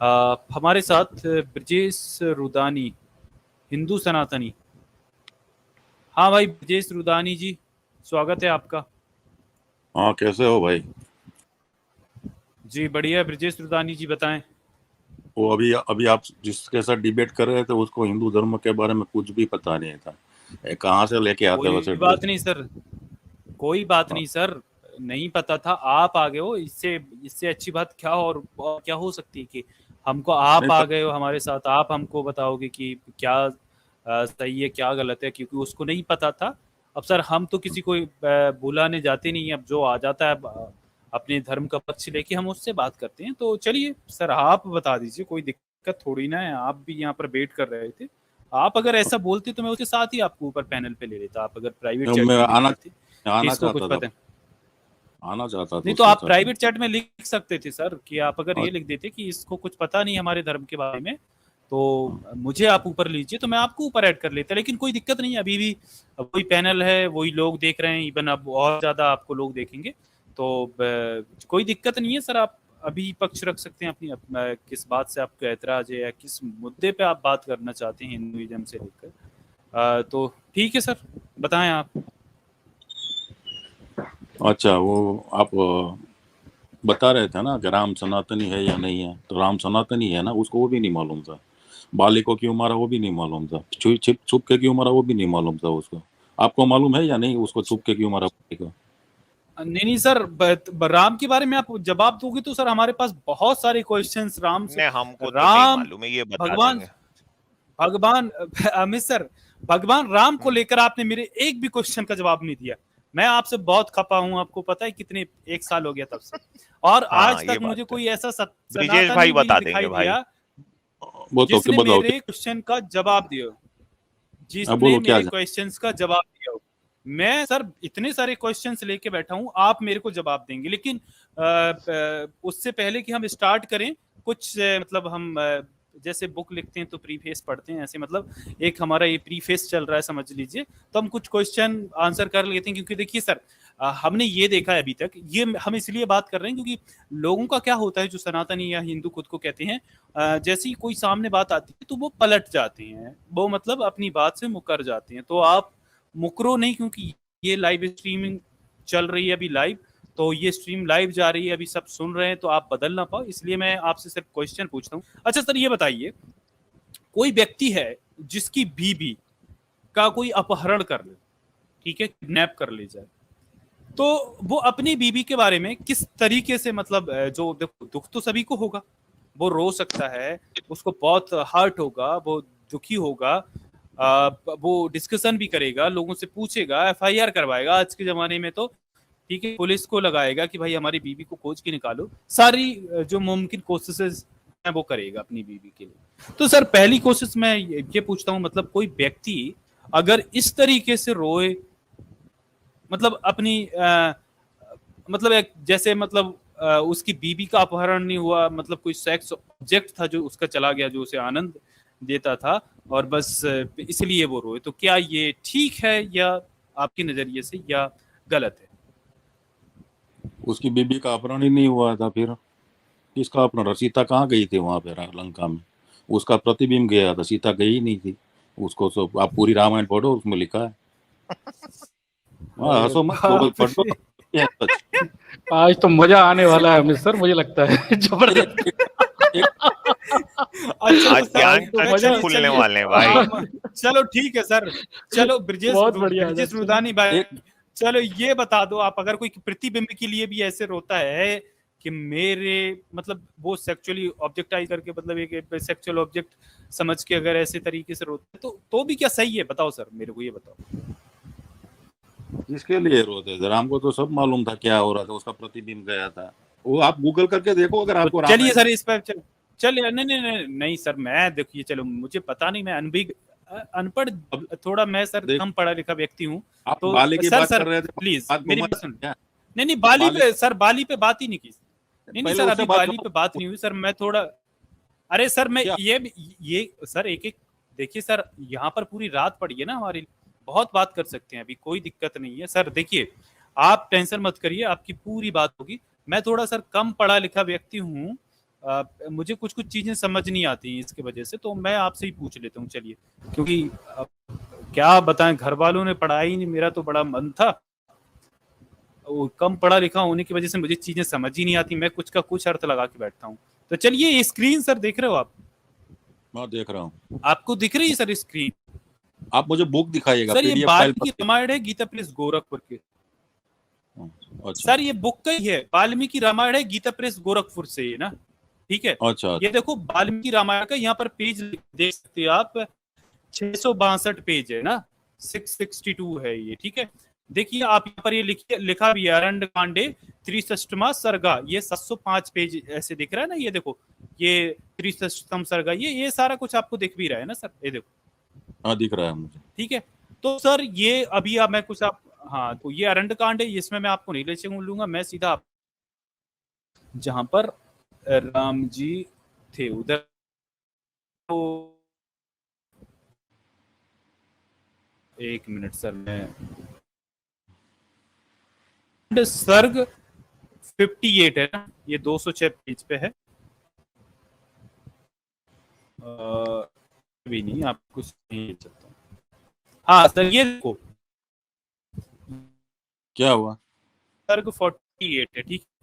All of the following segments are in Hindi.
हमारे साथ ब्रजेश रुदानी, हिंदू सनातनी। हाँ भाई ब्रजेश रुदानी जी, स्वागत है आपका। हाँ, कैसे हो भाई? जी बढ़िया। ब्रजेश रुदानी जी बताएं। वो अभी आप जिसके साथ डिबेट कर रहे थे उसको हिंदू धर्म के बारे में कुछ भी पता नहीं था। कहाँ से लेके आते हो वैसे कोई बात नहीं सर, कोई बात नहीं सर, नहीं पता था, आप आ गए हो, इससे इससे अच्छी बात क्या और क्या हो सकती है कि हमको आप नहीं आ पर, गए हो हमारे साथ, आप हमको बताओगे कि क्या सही है क्या गलत है, क्योंकि उसको नहीं पता था। अब सर हम तो किसी को बुलाने जाते नहीं है, अब जो आ जाता है अपने धर्म का पक्ष लेके हम उससे बात करते हैं। तो चलिए सर आप बता दीजिए, कोई दिक्कत थोड़ी ना है, आप भी यहाँ पर वेट कर रहे थे। आप अगर ऐसा बोलते तो मैं उसके साथ ही आपको ऊपर पैनल पे ले लेता, आप अगर प्राइवेट चैट मैं में लिख देते कि आना इसको कुछ चाहता था, पता है। आना चाहता था नहीं तो उसके आप साथ। प्राइवेट चैट में लिख सकते थे सर, कि आप अगर ये लिख देते कि इसको कुछ पता नहीं हमारे धर्म के बारे में, तो मुझे आप ऊपर लीजिए तो मैं आपको ऊपर ऐड कर लेता। लेकिन कोई दिक्कत नहीं है, अभी भी वही पैनल है, वही लोग देख रहे हैं, इवन अब और ज्यादा आपको लोग देखेंगे, तो कोई दिक्कत नहीं है सर। आप अभी पक्ष रख सकते हैं किस बात से आपको ऐतराज है या किस मुद्दे पे आप बात करना चाहते हैं हिंदुइज्म से लेकर। तो ठीक है सर, बताएं आप। अच्छा, वो आप बता रहे थे ना कि राम सनातनी है या नहीं है, तो राम सनातनी है ना, उसको वो भी नहीं मालूम था। बाली को क्यों मारा वो भी नहीं मालूम था। छुप के क्यों मारा वो भी नहीं मालूम था उसको। आपको मालूम है या नहीं उसको छुप के क्यों मारा बाली को? नहीं नहीं सर, राम के बारे में आप जवाब दोगे तो सर हमारे पास बहुत सारे क्वेश्चंस राम से। नहीं, हमको तो नहीं राम मालूम है, ये बता भगवान देंगे। भगवान अमित सर, भगवान राम को हम्म। लेकर आपने मेरे एक भी क्वेश्चन का जवाब नहीं दिया। मैं आपसे बहुत खपा हूं, आपको पता है कितने, 1 साल हो गया तब से, और हाँ, आज ये तक बात मुझे है। कोई ऐसा ब्रिजेश सनातनी भाई भी नहीं बता दिखाई देंगे भाई। दिया वो तो क्या जिसने बताओ मेरे क्वेश्चन का जवाब दिया, हाँ, जिसने बोलो क्या मेरे क्वेश्चंस का जवाब दिया हो। मैं सर इतने सारे क्वेश्चंस लेके बैठा हूं, आप मेरे को जवाब देंगे, लेकिन उससे पहले कि हम स्टार्ट करें, कुछ मतलब हम जैसे बुक लिखते हैं तो प्रीफेस पढ़ते हैं, ऐसे मतलब एक हमारा ये प्रीफेस चल रहा है समझ लीजिए। तो हम कुछ क्वेश्चन आंसर कर लेते हैं, क्योंकि देखिए सर हमने ये देखा है अभी तक, ये हम इसलिए बात कर रहे हैं क्योंकि लोगों का क्या होता है, जो सनातनी या हिंदू खुद को कहते हैं, जैसे ही कोई सामने बात आती है तो वो पलट जाते हैं, वो मतलब अपनी बात से मुकर जाते हैं। तो आप मुकरो नहीं, क्योंकि ये लाइव स्ट्रीमिंग चल रही है अभी लाइव, तो ये स्ट्रीम लाइव जा रही है, अभी सब सुन रहे हैं, तो आप बदल ना पाओ, इसलिए मैं आपसे सिर्फ क्वेश्चन पूछता हूँ। अच्छा सर ये बताइए, कोई व्यक्ति है जिसकी बीबी का कोई अपहरण कर ले, ठीक है, किडनैप कर ले जाए, तो वो अपनी बीबी के बारे में किस तरीके से, मतलब जो देखो दुख तो सभी को होगा, वो रो सकता है, उसको बहुत हर्ट होगा, वो दुखी होगा, वो डिस्कशन भी करेगा, लोगों से पूछेगा, एफआईआर करवाएगा, आज के जमाने में तो ठीक है, पुलिस को लगाएगा कि भाई हमारी बीबी को खोज के निकालो, सारी जो मुमकिन कोशिशें हैं वो करेगा अपनी बीबी के लिए। तो सर पहली कोशिश मैं ये पूछता हूँ, मतलब कोई व्यक्ति अगर इस तरीके से रोए, मतलब अपनी मतलब एक जैसे मतलब उसकी बीबी का अपहरण नहीं हुआ, मतलब कोई सेक्स ऑब्जेक्ट था जो उसका चला गया, जो उसे आनंद देता था, और बस इसलिए वो रोए, तो क्या ये ठीक है या आपके नजरिए से या गलत है? उसकी बीबी का अपहरण ही नहीं हुआ था, फिर किसका अपहरण? सीता कहाँ गई थी वहां पे लंका में? उसका प्रतिबिंब गया था, सीता गई ही नहीं थी। उसको सब आप पूरी रामायण पढ़ो, उसमें लिखा है। हाँ, अरे हंसो मत, बाप पढ़ लो। रे। ये है सच। आज तो मजा आने वाला है अमित सर, मुझे लगता है जबरदस्त। अच्छा आज सर, आज ज्ञान तो टच मजा। खुलने वाले हैं भाई। चलो ठीक है सर, चलो बहुत बढ़िया ब्रजेश सर। रुदानी भाई, एक चलो ये बता दो आप, अगर कोई प्रतिबिंब के लिए भी ऐसे रोता है कि मेरे मतलब वो सेक्सुअली ऑब्जेक्टाइज करके, मतलब एक सेक्सुअल ऑब्जेक्ट समझ के अगर ऐसे तरीके से रोता है, तो भी क्या सही है? बताओ सर, मेरे को ये बताओ। किसके लिए रोते थे? राम को तो सब मालूम था क्या हो रहा था, उसका प्रतिबिंब गया था। वो आप गूगल करके देखो, अगर तो आपको चलिए रामायण। सर इस पर चलिए, नहीं नहीं नहीं नहीं सर, मैं देखिए, चलो मुझे पता नहीं, मैं अनपढ़, अब थोड़ा मैं सर देख, कम पढ़ा लिखा व्यक्ति हूँ। आप तो बाली की सर बात सर कर रहे थे, प्लीज बात मेरी घुमा बात सुन। क्या? नहीं नहीं, बाली बाली पे सर, बाली पे बात ही नहीं की। नहीं नहीं पहले सर, उससे अभी बात बाली पे बात करो नहीं हुई सर, मैं थोड़ा, अरे सर मैं क्या। ये सर एक एक, देखिए सर यहाँ पर पूरी रात पड़ी है ना हमारी, बहुत बात कर सकते हैं अभी, कोई दिक्कत नहीं है सर। देखिए आप टेंशन मत करिए, आपकी पूरी बात होगी। मैं थोड़ा सर कम पढ़ा लिखा व्यक्ति हूँ, मुझे कुछ कुछ चीजें समझ नहीं आती इसके वजह से, तो मैं आपसे ही पूछ लेता हूँ चलिए, क्योंकि अब क्या बताएं, घर वालों ने पढ़ाया ही नहीं, मेरा तो बड़ा मन था, वो कम पढ़ा लिखा होने की वजह से मुझे चीजें समझ ही नहीं आती, मैं कुछ का कुछ अर्थ लगा के बैठता हूँ। तो चलिए, ये स्क्रीन सर देख रहे हो आप? मैं देख रहा हूँ। आपको दिख रही है सर स्क्रीन? आप मुझे बुक दिखाइएगा, सर ये पीडीएफ फाइल वाल्मीकि रामायण है, गीता प्रेस गोरखपुर के। अच्छा सर ये बुक का ही है, वाल्मीकि रामायण है, गीता प्रेस गोरखपुर से है ना, ठीक है। अच्छा ये देखो वाल्मीकि रामायण का यहाँ पर पेज देख सकते हैं आप, 662 पेज है ना, 662 है ये, ठीक है। देखिए आप यहाँ पर ये लिखा भी है, अरण्य कांडे 63वां सर्गा, ये 705 पेज ऐसे दिख रहा है ना, ये देखो ये 63वां सर्गा, ये सारा कुछ आपको दिख भी रहा है ना सर, ये देखो। हाँ दिख रहा है मुझे। ठीक है, तो सर ये अभी आप मैं कुछ आप, हाँ तो ये अरण्य कांड है, इसमें मैं आपको नहीं ले लूंगा, मैं सीधा आप जहां पर राम जी थे उधर, तो एक मिनट सर, मैं सर्ग 58 है ना, ये 206 पेज पे है, भी नहीं आप कुछ नहीं चलता। हाँ सर ये देखो, क्या हुआ? सर्ग 48 है, ठीक है।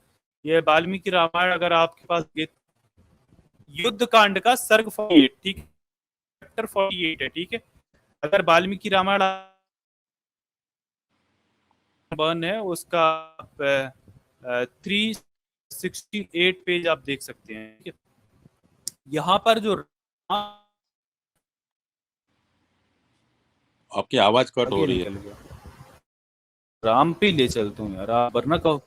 ये वाल्मीकि रामायण अगर आपके पास युद्ध कांड का सर्ग 48, ठीक है, चैप्टर 48 है, ठीक है। अगर वाल्मीकि रामायण बन है उसका 368 पेज आप देख सकते हैं, ठीक है। यहाँ पर जो आपकी आवाज कट हो रही है। राम पे ले चलता हूँ यार, आप वरना कहो।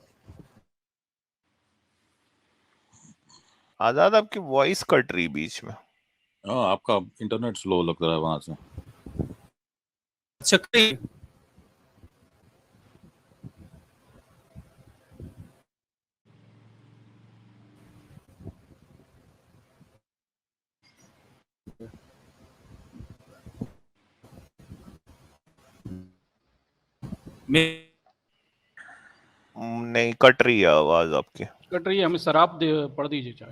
आजाद आपकी वॉइस कट रही बीच में। हाँ आपका इंटरनेट स्लो लग रहा है वहां से। अच्छा नहीं कट रही है आवाज आपकी। कट रही है हमें सर, आप पढ़ दीजिए चाहे,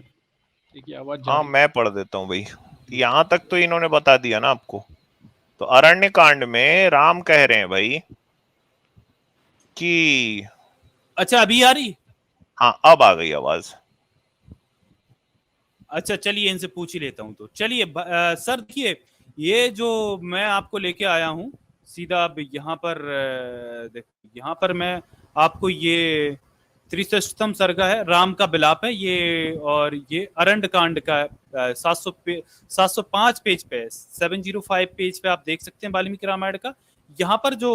देखिए आवाज जा हाँ रही है। मैं पढ़ देता हूँ भाई, यहाँ तक तो इन्होंने बता दिया ना आपको। तो अरण्य कांड में राम कह रहे हैं भाई कि, अच्छा अभी आ रही? हाँ अब आ गई आवाज। अच्छा चलिए इनसे पूछ ही लेता हूँ, तो चलिए सर देखिए, ये जो मैं आपको लेके आया हूँ सीधा अब यहाँ पर देखो, यहाँ पर मैं आपको ये 63वां सर्गा है, राम का बिलाप है ये, और ये अरण्य कांड का 705 पेज पे है, 705 पेज पे आप देख सकते हैं वाल्मीकि रामायण का। यहाँ पर जो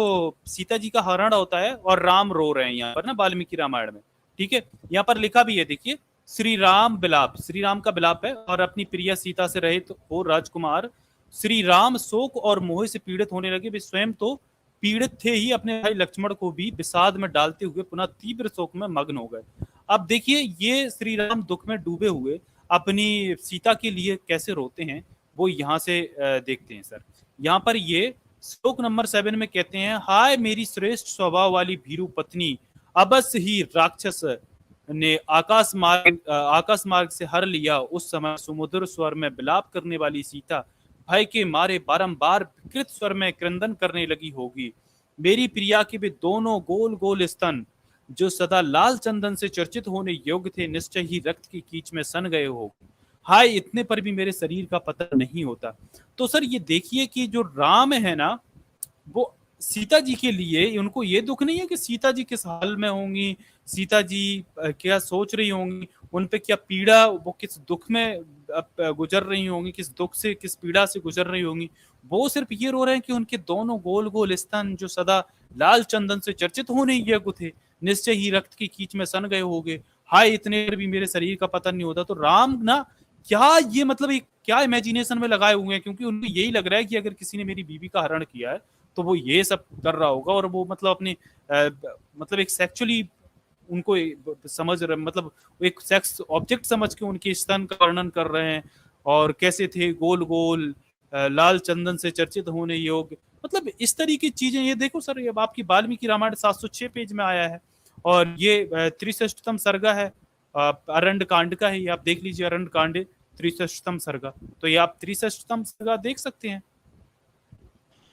सीता जी का हरण होता है और राम रो रहे हैं यहाँ पर ना वाल्मीकि रामायण में, ठीक है। यहाँ पर लिखा भी है, देखिए, श्री राम बिलाप, श्री राम का बिलाप है, और अपनी प्रिया सीता से रहित हो राजकुमार श्री राम शोक और मोह से पीड़ित होने लगे, वे स्वयं तो पीड़ित थे ही, अपने भाई लक्ष्मण को भी विषाद में डालते हुए पुनः तीव्र शोक में मग्न हो गए। अब देखिए ये श्री राम दुख में डूबे हुए अपनी सीता के लिए कैसे रोते हैं, वो यहाँ से देखते हैं सर। यहाँ पर ये श्लोक नंबर 7 में कहते हैं, हाय मेरी श्रेष्ठ स्वभाव वाली भीरू पत्नी, अबस ही राक्षस ने आकाश मार्ग से हर लिया। उस समय सुमधुर स्वर में विलाप करने वाली सीता भय के मारे बारंबार विकृत स्वर में क्रंदन करने लगी होगी। मेरी प्रिया के भी दोनों गोल गोल स्तन, जो सदा लाल चंदन से चर्चित होने योग्य थे, निश्चय ही रक्त की कीच में सन गए हो। हाय इतने पर भी मेरे शरीर का पता नहीं होता। तो सर ये देखिए कि जो राम है ना, वो सीता जी के लिए, उनको ये दुख नहीं है कि सीता जी किस हाल में होंगी, सीता जी क्या सोच रही होंगी, उन पे क्या पीड़ा, वो किस दुख में गुजर रही होंगी, किस दुख से किस पीड़ा से गुजर रही होंगी। वो सिर्फ ये रो रहे हैं कि उनके दोनों गोल गोल स्तन, जो सदा लाल चंदन से चर्चित होने योग्य थे, निश्चय ही रक्त की कीच में सन गए होंगे। हाय इतने पर भी मेरे शरीर का पता नहीं होता। तो राम ना क्या ये मतलब क्या इमेजिनेशन में लगाए हुए हैं, क्योंकि उनको यही लग रहा है कि अगर किसी ने मेरी बीवी का हरण किया है तो वो ये सब कर रहा होगा, और वो मतलब अपने मतलब एक सेक्सुअली उनको समझ रहे, मतलब एक सेक्स ऑब्जेक्ट समझ के उनके स्तन का वर्णन कर रहे हैं, और कैसे थे गोल गोल लाल चंदन से चर्चित होने योग्य, मतलब इस तरीके की चीजें। ये देखो सर, ये आपकी वाल्मीकि रामायण 706 पेज में आया है, और ये 63वां सर्गा है, अरण्य कांड का है, ये आप देख लीजिए, अरण्य कांड 63 सर्गा, तो ये आप 63 सर्गा देख सकते हैं।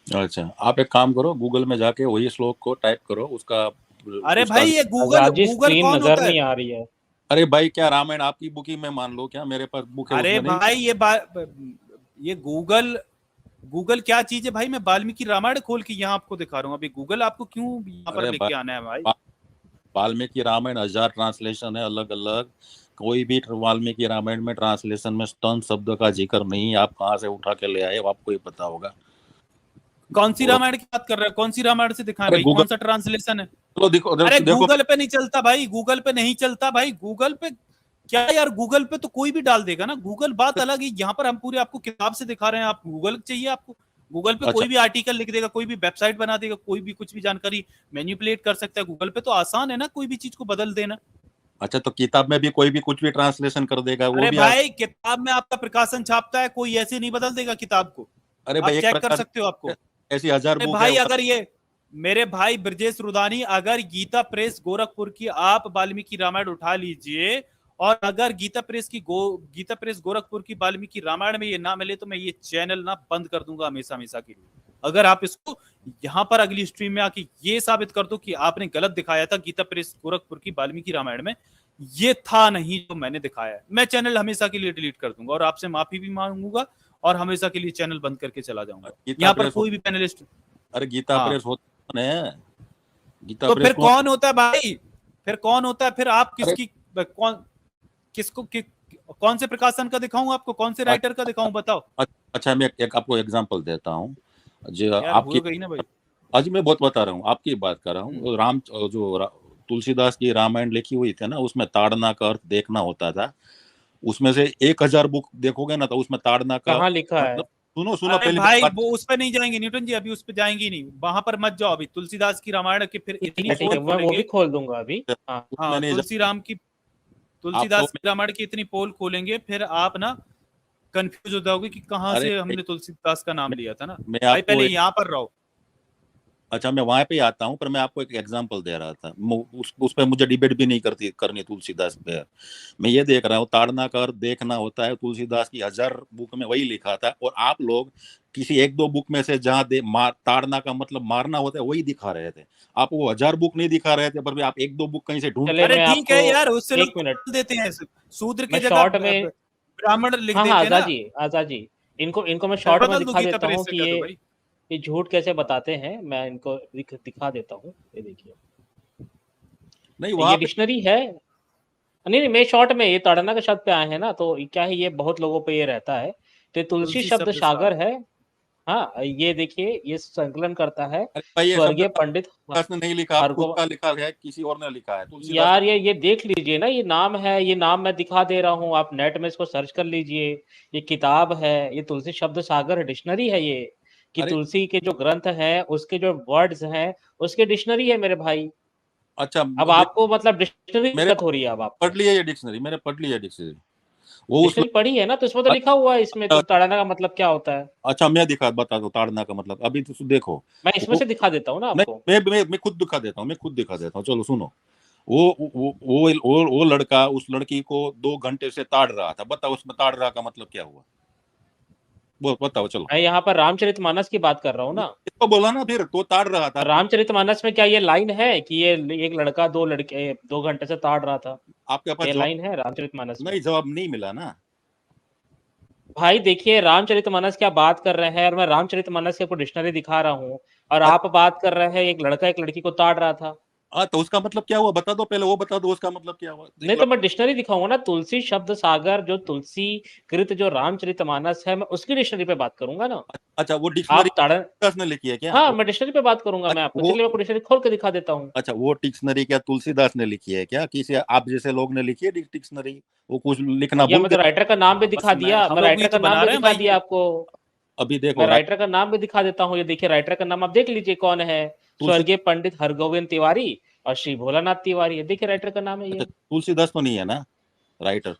अच्छा, आप एक काम करो, गूगल में जाके वही श्लोक को टाइप करो, उसका अरे उसका भाई ये Google Azad ji Google screen कौन नजर होता है? नहीं आ रही है। अरे भाई, क्या रामायण आपकी बुक ही में मान लो क्या? मेरे पास बुक है, अरे उसमें नहीं। भाई ये गूगल क्या चीज है भाई? मैं वाल्मीकि रामायण खोल के यहाँ आपको दिखा रहा हूँ। अभी गूगल आपको क्यों यहाँ पर अरे लेके आना है भाई? वाल्मीकि रामायण 1000 ट्रांसलेशन है अलग अलग। कोई भी वाल्मीकि रामायण में ट्रांसलेशन में स्तन शब्द का जिक्र नहीं। आप कहाँ से उठा के ले आए, आपको ही पता होगा। कौन सी रामायण की बात कर रहे हैं? कौन सी रामायण से दिखाएं अरे भाई? गूगल कौन सा ट्रांसलेशन है? तो देखो अरे देखो गूगल पे नहीं चलता भाई, गूगल पे नहीं चलता भाई। गूगल पे क्या यार, गूगल पे तो कोई भी डाल देगा ना। गूगल बात अलग है, यहाँ पर हम पूरे आपको किताब से दिखा रहे हैं। आप गूगल चाहिए आपको? गूगल पे अच्छा। कोई भी आर्टिकल लिख देगा, कोई भी वेबसाइट बना देगा, कोई भी कुछ भी जानकारी मैनिपुलेट कर सकता है। गूगल पे तो आसान है ना कोई भी चीज को बदल देना। अच्छा, तो किताब में भी कोई भी कुछ भी ट्रांसलेशन कर देगा, वो अरे भी भाई किताब में आपका प्रकाशन छापता है, कोई ऐसे नहीं बदल देगा किताब को। अरे आप भाई, एक चेक कर प्रकार सकते हो आपको। ऐसी 1000 अरे बुक है। भाई अगर ये मेरे भाई ब्रजेश रुदानी, अगर गीता प्रेस गोरखपुर की आप वाल्मीकि रामायण उठा लीजिए, और अगर गीता प्रेस गोरखपुर की वाल्मीकि रामायण में ये ना मिले, तो मैं ये चैनल ना बंद कर दूंगा हमेशा हमेशा के लिए। अगर आप इसको यहाँ पर अगली स्ट्रीम में आके ये साबित कर दो कि आपने गलत दिखाया था गीता प्रेस गोरखपुर की वाल्मीकि रामायण में, ये था नहीं जो मैंने दिखाया है, मैं चैनल हमेशा के लिए डिलीट कर दूंगा और आपसे माफी भी मांगूंगा और हमेशा के लिए चैनल बंद करके चला जाऊंगा। यहाँ पर कोई भी पैनलिस्ट। अरे गीता हाँ। प्रेस होता है, गीता तो प्रेस फिर कौन होता है भाई? फिर कौन होता है? फिर आप किसकी कौन से प्रकाशन का दिखाऊं आपको? कौन से राइटर का दिखाऊं बताओ? अच्छा, मैं एक आपको एग्जांपल देता हूँ। जो यार आपकी हो गई ना भाई। आज मैं बहुत बता रहा हूँ, आपकी बात कर रहा हूँ। तुलसीदास की रामायण लिखी हुई थी ना, उसमें ताड़ना का अर्थ देखना होता था। उसमें से 1000 बुक देखोगे ना, तो उसमें ताड़ना का कहाँ लिखा है? मतलब सुनो अरे पहले भाई बात। वो उस पर नहीं जाएंगे न्यूटन जी, अभी उस पर जाएंगे नहीं, वहां पर मत जाओ अभी। तुलसीदास की रामायण के फिर इतनी ठीक है, पोल मैं वो भी खोलेंगे। खोल दूंगा अभी। हाँ उसमें हाँ, नहीं तुलसीदास की रामायण की इतनी पोल खोलेंगे, फिर आप ना कंफ्यूज हो जाओगे कि कहाँ अरे से हमने तुलसीदास का नाम लिया था ना। मैं भाई आपको पहले यहाँ पर रहो। अच्छा, मैं वहां पे ही आता हूँ, पर मैं आपको एक एग्जांपल दे रहा था। उस पे मुझे डिबेट भी नहीं करनी तुलसीदास पे। मैं ये देख रहा हूँ, ताड़ना का अर्थ देखना होता है। तुलसीदास की 1000 बुक में वही लिखा था, और आप लोग किसी 1-2 बुक में से जहाँ ताड़ना का मतलब मारना होता है वही दिखा रहे थे। आप वो 1000 बुक नहीं दिखा रहे थे, पर भी आप 1-2 बुक कहीं से ढूंढ। चले, अरे मैं ठीक है आपको यार, उससे लोग एक मिनट, बदल देते हैं, शूद्र की मैं जगह शॉर्ट में। ब्राह्मण लिख हाँ देते हैं ना। आजाद जी, इनको मैं फिर शॉर्ट में बदल दो दिखा गीता देता प्रेस हूँ से कि कर दो भाई। ये झूठ कैसे बताते हैं। मैं इनको दिखा देता हूँ, ये देखिए, नहीं, ये वहां पे डिक्शनरी है। नहीं, मैं शॉर्ट में ये ताड़ना का शब्द पे आए हैं ना, तो क्या है, ये बहुत लोगों पे ये रहता है। तो तुलसी तुलसी शब्द शब्द सागर है। हाँ, ये देखिए, ये संकलन करता है अरे भाई, ये शब्द स्वर्गीय पंडित तुलसीदास ने नहीं लिखा, आप खुद भार्गव। का लिखा है, किसी और ने लिखा है। तुलसीदास यार ये देख लीजिए ना, ये नाम है, ये नाम मैं दिखा दे रहा हूँ, आप नेट में इसको सर्च कर लीजिए। ये किताब है, ये तुलसी शब्द सागर डिक्शनरी है ये, कि अरे तुलसी के जो ग्रंथ हैं उसके जो वर्ड्स हैं उसके डिक्शनरी है मेरे भाई। अच्छा, अब आपको मतलब डिक्शनरी मेरे दिक्कत हो रही है अब आपको। पढ़ लिया ये डिक्शनरी, मैंने पढ़ लिया डिक्शनरी। वो उस डिक्शनरी पढ़ी है ना, तो इसमें तो लिखा हुआ है, इसमें तो ताड़ना का मतलब क्या होता है। अच्छा, मैं बता दो ताड़ना का मतलब। अभी तो देखो, मैं इसमें वो से दिखा देता हूँ ना नहीं, आपको। मैं खुद दिखा देता हूँ, चलो सुनो। वो लड़का उस लड़की को 2 घंटे से ताड़ रहा था। बताओ, उसमें ताड़ रहा का मतलब क्या हुआ? वो बताओ चलो। मैं यहाँ पर रामचरितमानस की बात कर रहा हूँ ना। इसको बोला ना, फिर तो ताड़ रहा था। रामचरितमानस में क्या ये लाइन है कि ये एक लड़का 2 घंटे से ताड़ रहा था? आपके पास ये जवाब लाइन है रामचरितमानस में? नहीं, जवाब नहीं मिला ना। भाई देखिए, रामचरितमानस क्या बात कर रहे हैं, और मैं रामचरितमानस के आपको डिक्शनरी दिखा रहा हूँ, और आप बात कर रहे हैं एक लड़का एक लड़की को ताड़ रहा था। तो उसका मतलब क्या हुआ? बता दो पहले, वो बता दो उसका मतलब क्या हुआ। नहीं तो मैं डिक्शनरी दिखाऊंगा ना, तुलसी शब्द सागर, जो तुलसी कृत जो रामचरितमानस है, मैं उसकी डिक्शनरी पे बात करूंगा ना। अच्छा, वो डिक्शनरी आप ताड़न, तुलसीदास ने लिखी है क्या? हाँ मैं डिक्शनरी पे बात करूंगा मैं आपको, वो चलिए मैं आपको डिक्शनरी खोल के दिखा देता हूँ। अच्छा, वो डिक्शनरी क्या तुलसीदास ने लिखी है क्या? किसी आप जैसे लोग ने लिखी है डिक्शनरी? वो कुछ लिखना भैया भूल मैं तो गए। राइटर का नाम भी दिखा दिया, हम मैं लोग भी राइटर का तो नाम बना भी रहे हैं दिखा भाई दिया ये। आपको। अभी देखो, मैं राइटर का नाम भी दिखा देता हूँ, ये देखिए राइटर का नाम आप देख लीजिए कौन है। तुलसी स्वर्गीय पंडित हरगोविंद तिवारी और श्री भोलानाथ तिवारी, देखिए राइटर का नाम है अच्छा, ये। तुलसीदास तो नहीं है ना राइटर?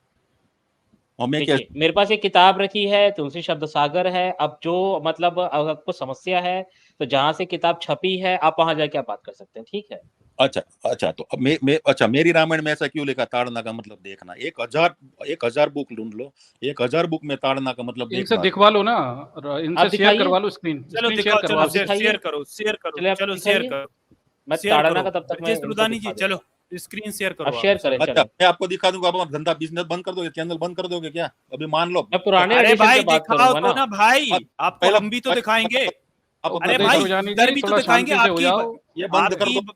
हमें क्या? देखिए मेरे पास एक किताब रखी है, तुलसी शब्द सागर है। अब जो मतलब अगर आपको समस्या है, तो जहां से किताब छपी है आप वहां जाके आप बात कर सकते हैं, ठीक है। अच्छा अच्छा, तो अब अच्छा, मेरी रामायण में ऐसा क्यों लिखा ताड़ना का मतलब देखना? 1000 बुक ढूंढ लो, 1000 बुक में ताड़ना का मतलब इनसे देखना। दिखवा लो ना, इनसे शेयर दिखाइए। करवा लो, स्क्रीन चलो स्क्रीन शेयर दिखाओ, करवा चलो लो। दिखाइए। शेयर करो, शेयर करो, चलिए आप चलो शेयर दिखाइए। करो, मैं शेयर ताड़ना करो। का तब तक मैं ब्रजेश इनको रुदानी दिखा जी, देता चलो हूँ। स्क्रीन शेयर अब करो शेयर आप, करें, चलो। अच्छा, चलो। मैं आपको दिखा दूंगा, आप धंधा बिजनेस बंद कर दोगे, चैनल बंद कर दोगे क्या? अभी मान लो मैं पुराने अरे एडिशन भाई से बात दिखाओ करूंगा तो ना। ना भाई, आपको पहले हम भी तो दिखाएंगे। आप अपना अरे ब्रजेश भाई रुजानी इधर जी भी तो थोड़ा दिखाएंगे शांति से हो आपकी जाओ। ये बंद कर आपकी दो।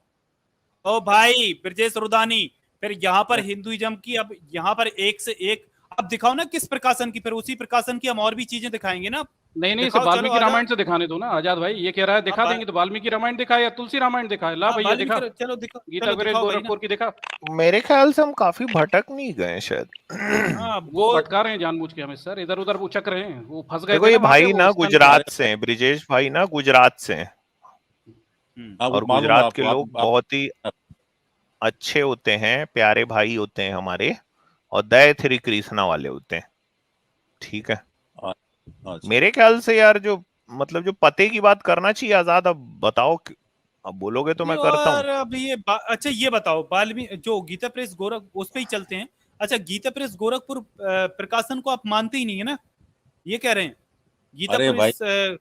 ओ भाई ब्रजेश रुदानी, फिर यहाँ पर हिंदुइज्म की, अब यहाँ पर एक से एक अब दिखाओ ना किस प्रकाशन की, फिर उसी प्रकाशन की हम और भी चीजें दिखाएंगे ना। नहीं नहीं, इसे दिखाओ, चलो वाल्मीकि आ जाओ। रामायण से दिखाने दो ना आजाद भाई। ये कह रहा है दिखा हाँ, देंगे, तो वाल्मीकि रामायण दिखाए या तुलसी रामायण दिखाए? ला हाँ, भैया दिखा, वाल्मीकि, चलो दिखाओ, गीता चलो प्रेस दिखाओ भाई ना। गोरखपुर की दिखा। मेरे ख्याल से हम काफी भटक नहीं गए शायद। हाँ वो भटका रहे हैं जानबूझ के हमें सर, इधर उधर उचक रहे हैं। वो फंस गए देखो थे ये ना वहां पे, भाई वो ना स्तन गुजरात से हैं, ब्रिजेश भाई ना गुजरात से हैं, हाँ, वो और मालूम है गुजरात के आपको। लोग बहुत ही अच्छे होते हैं, प्यारे भाई होते हैं हमारे, और दया श्री कृष्णा वाले होते हैं। ठीक है, अच्छा, मेरे ख्याल से यार जो मतलब जो पते की बात करना चाहिए आजाद, अब बताओ, अब बोलोगे तो ये, मैं करता हूँ। और अब ये अच्छा ये बताओ, वाल्मीकि जो गीता प्रेस गोरख, उस पे ही चलते हैं। अच्छा, गीता प्रेस गोरखपुर प्रकाशन को आप मानते ही नहीं है ना, ये कह रहे हैं गीता अरे भाई, प्रेस।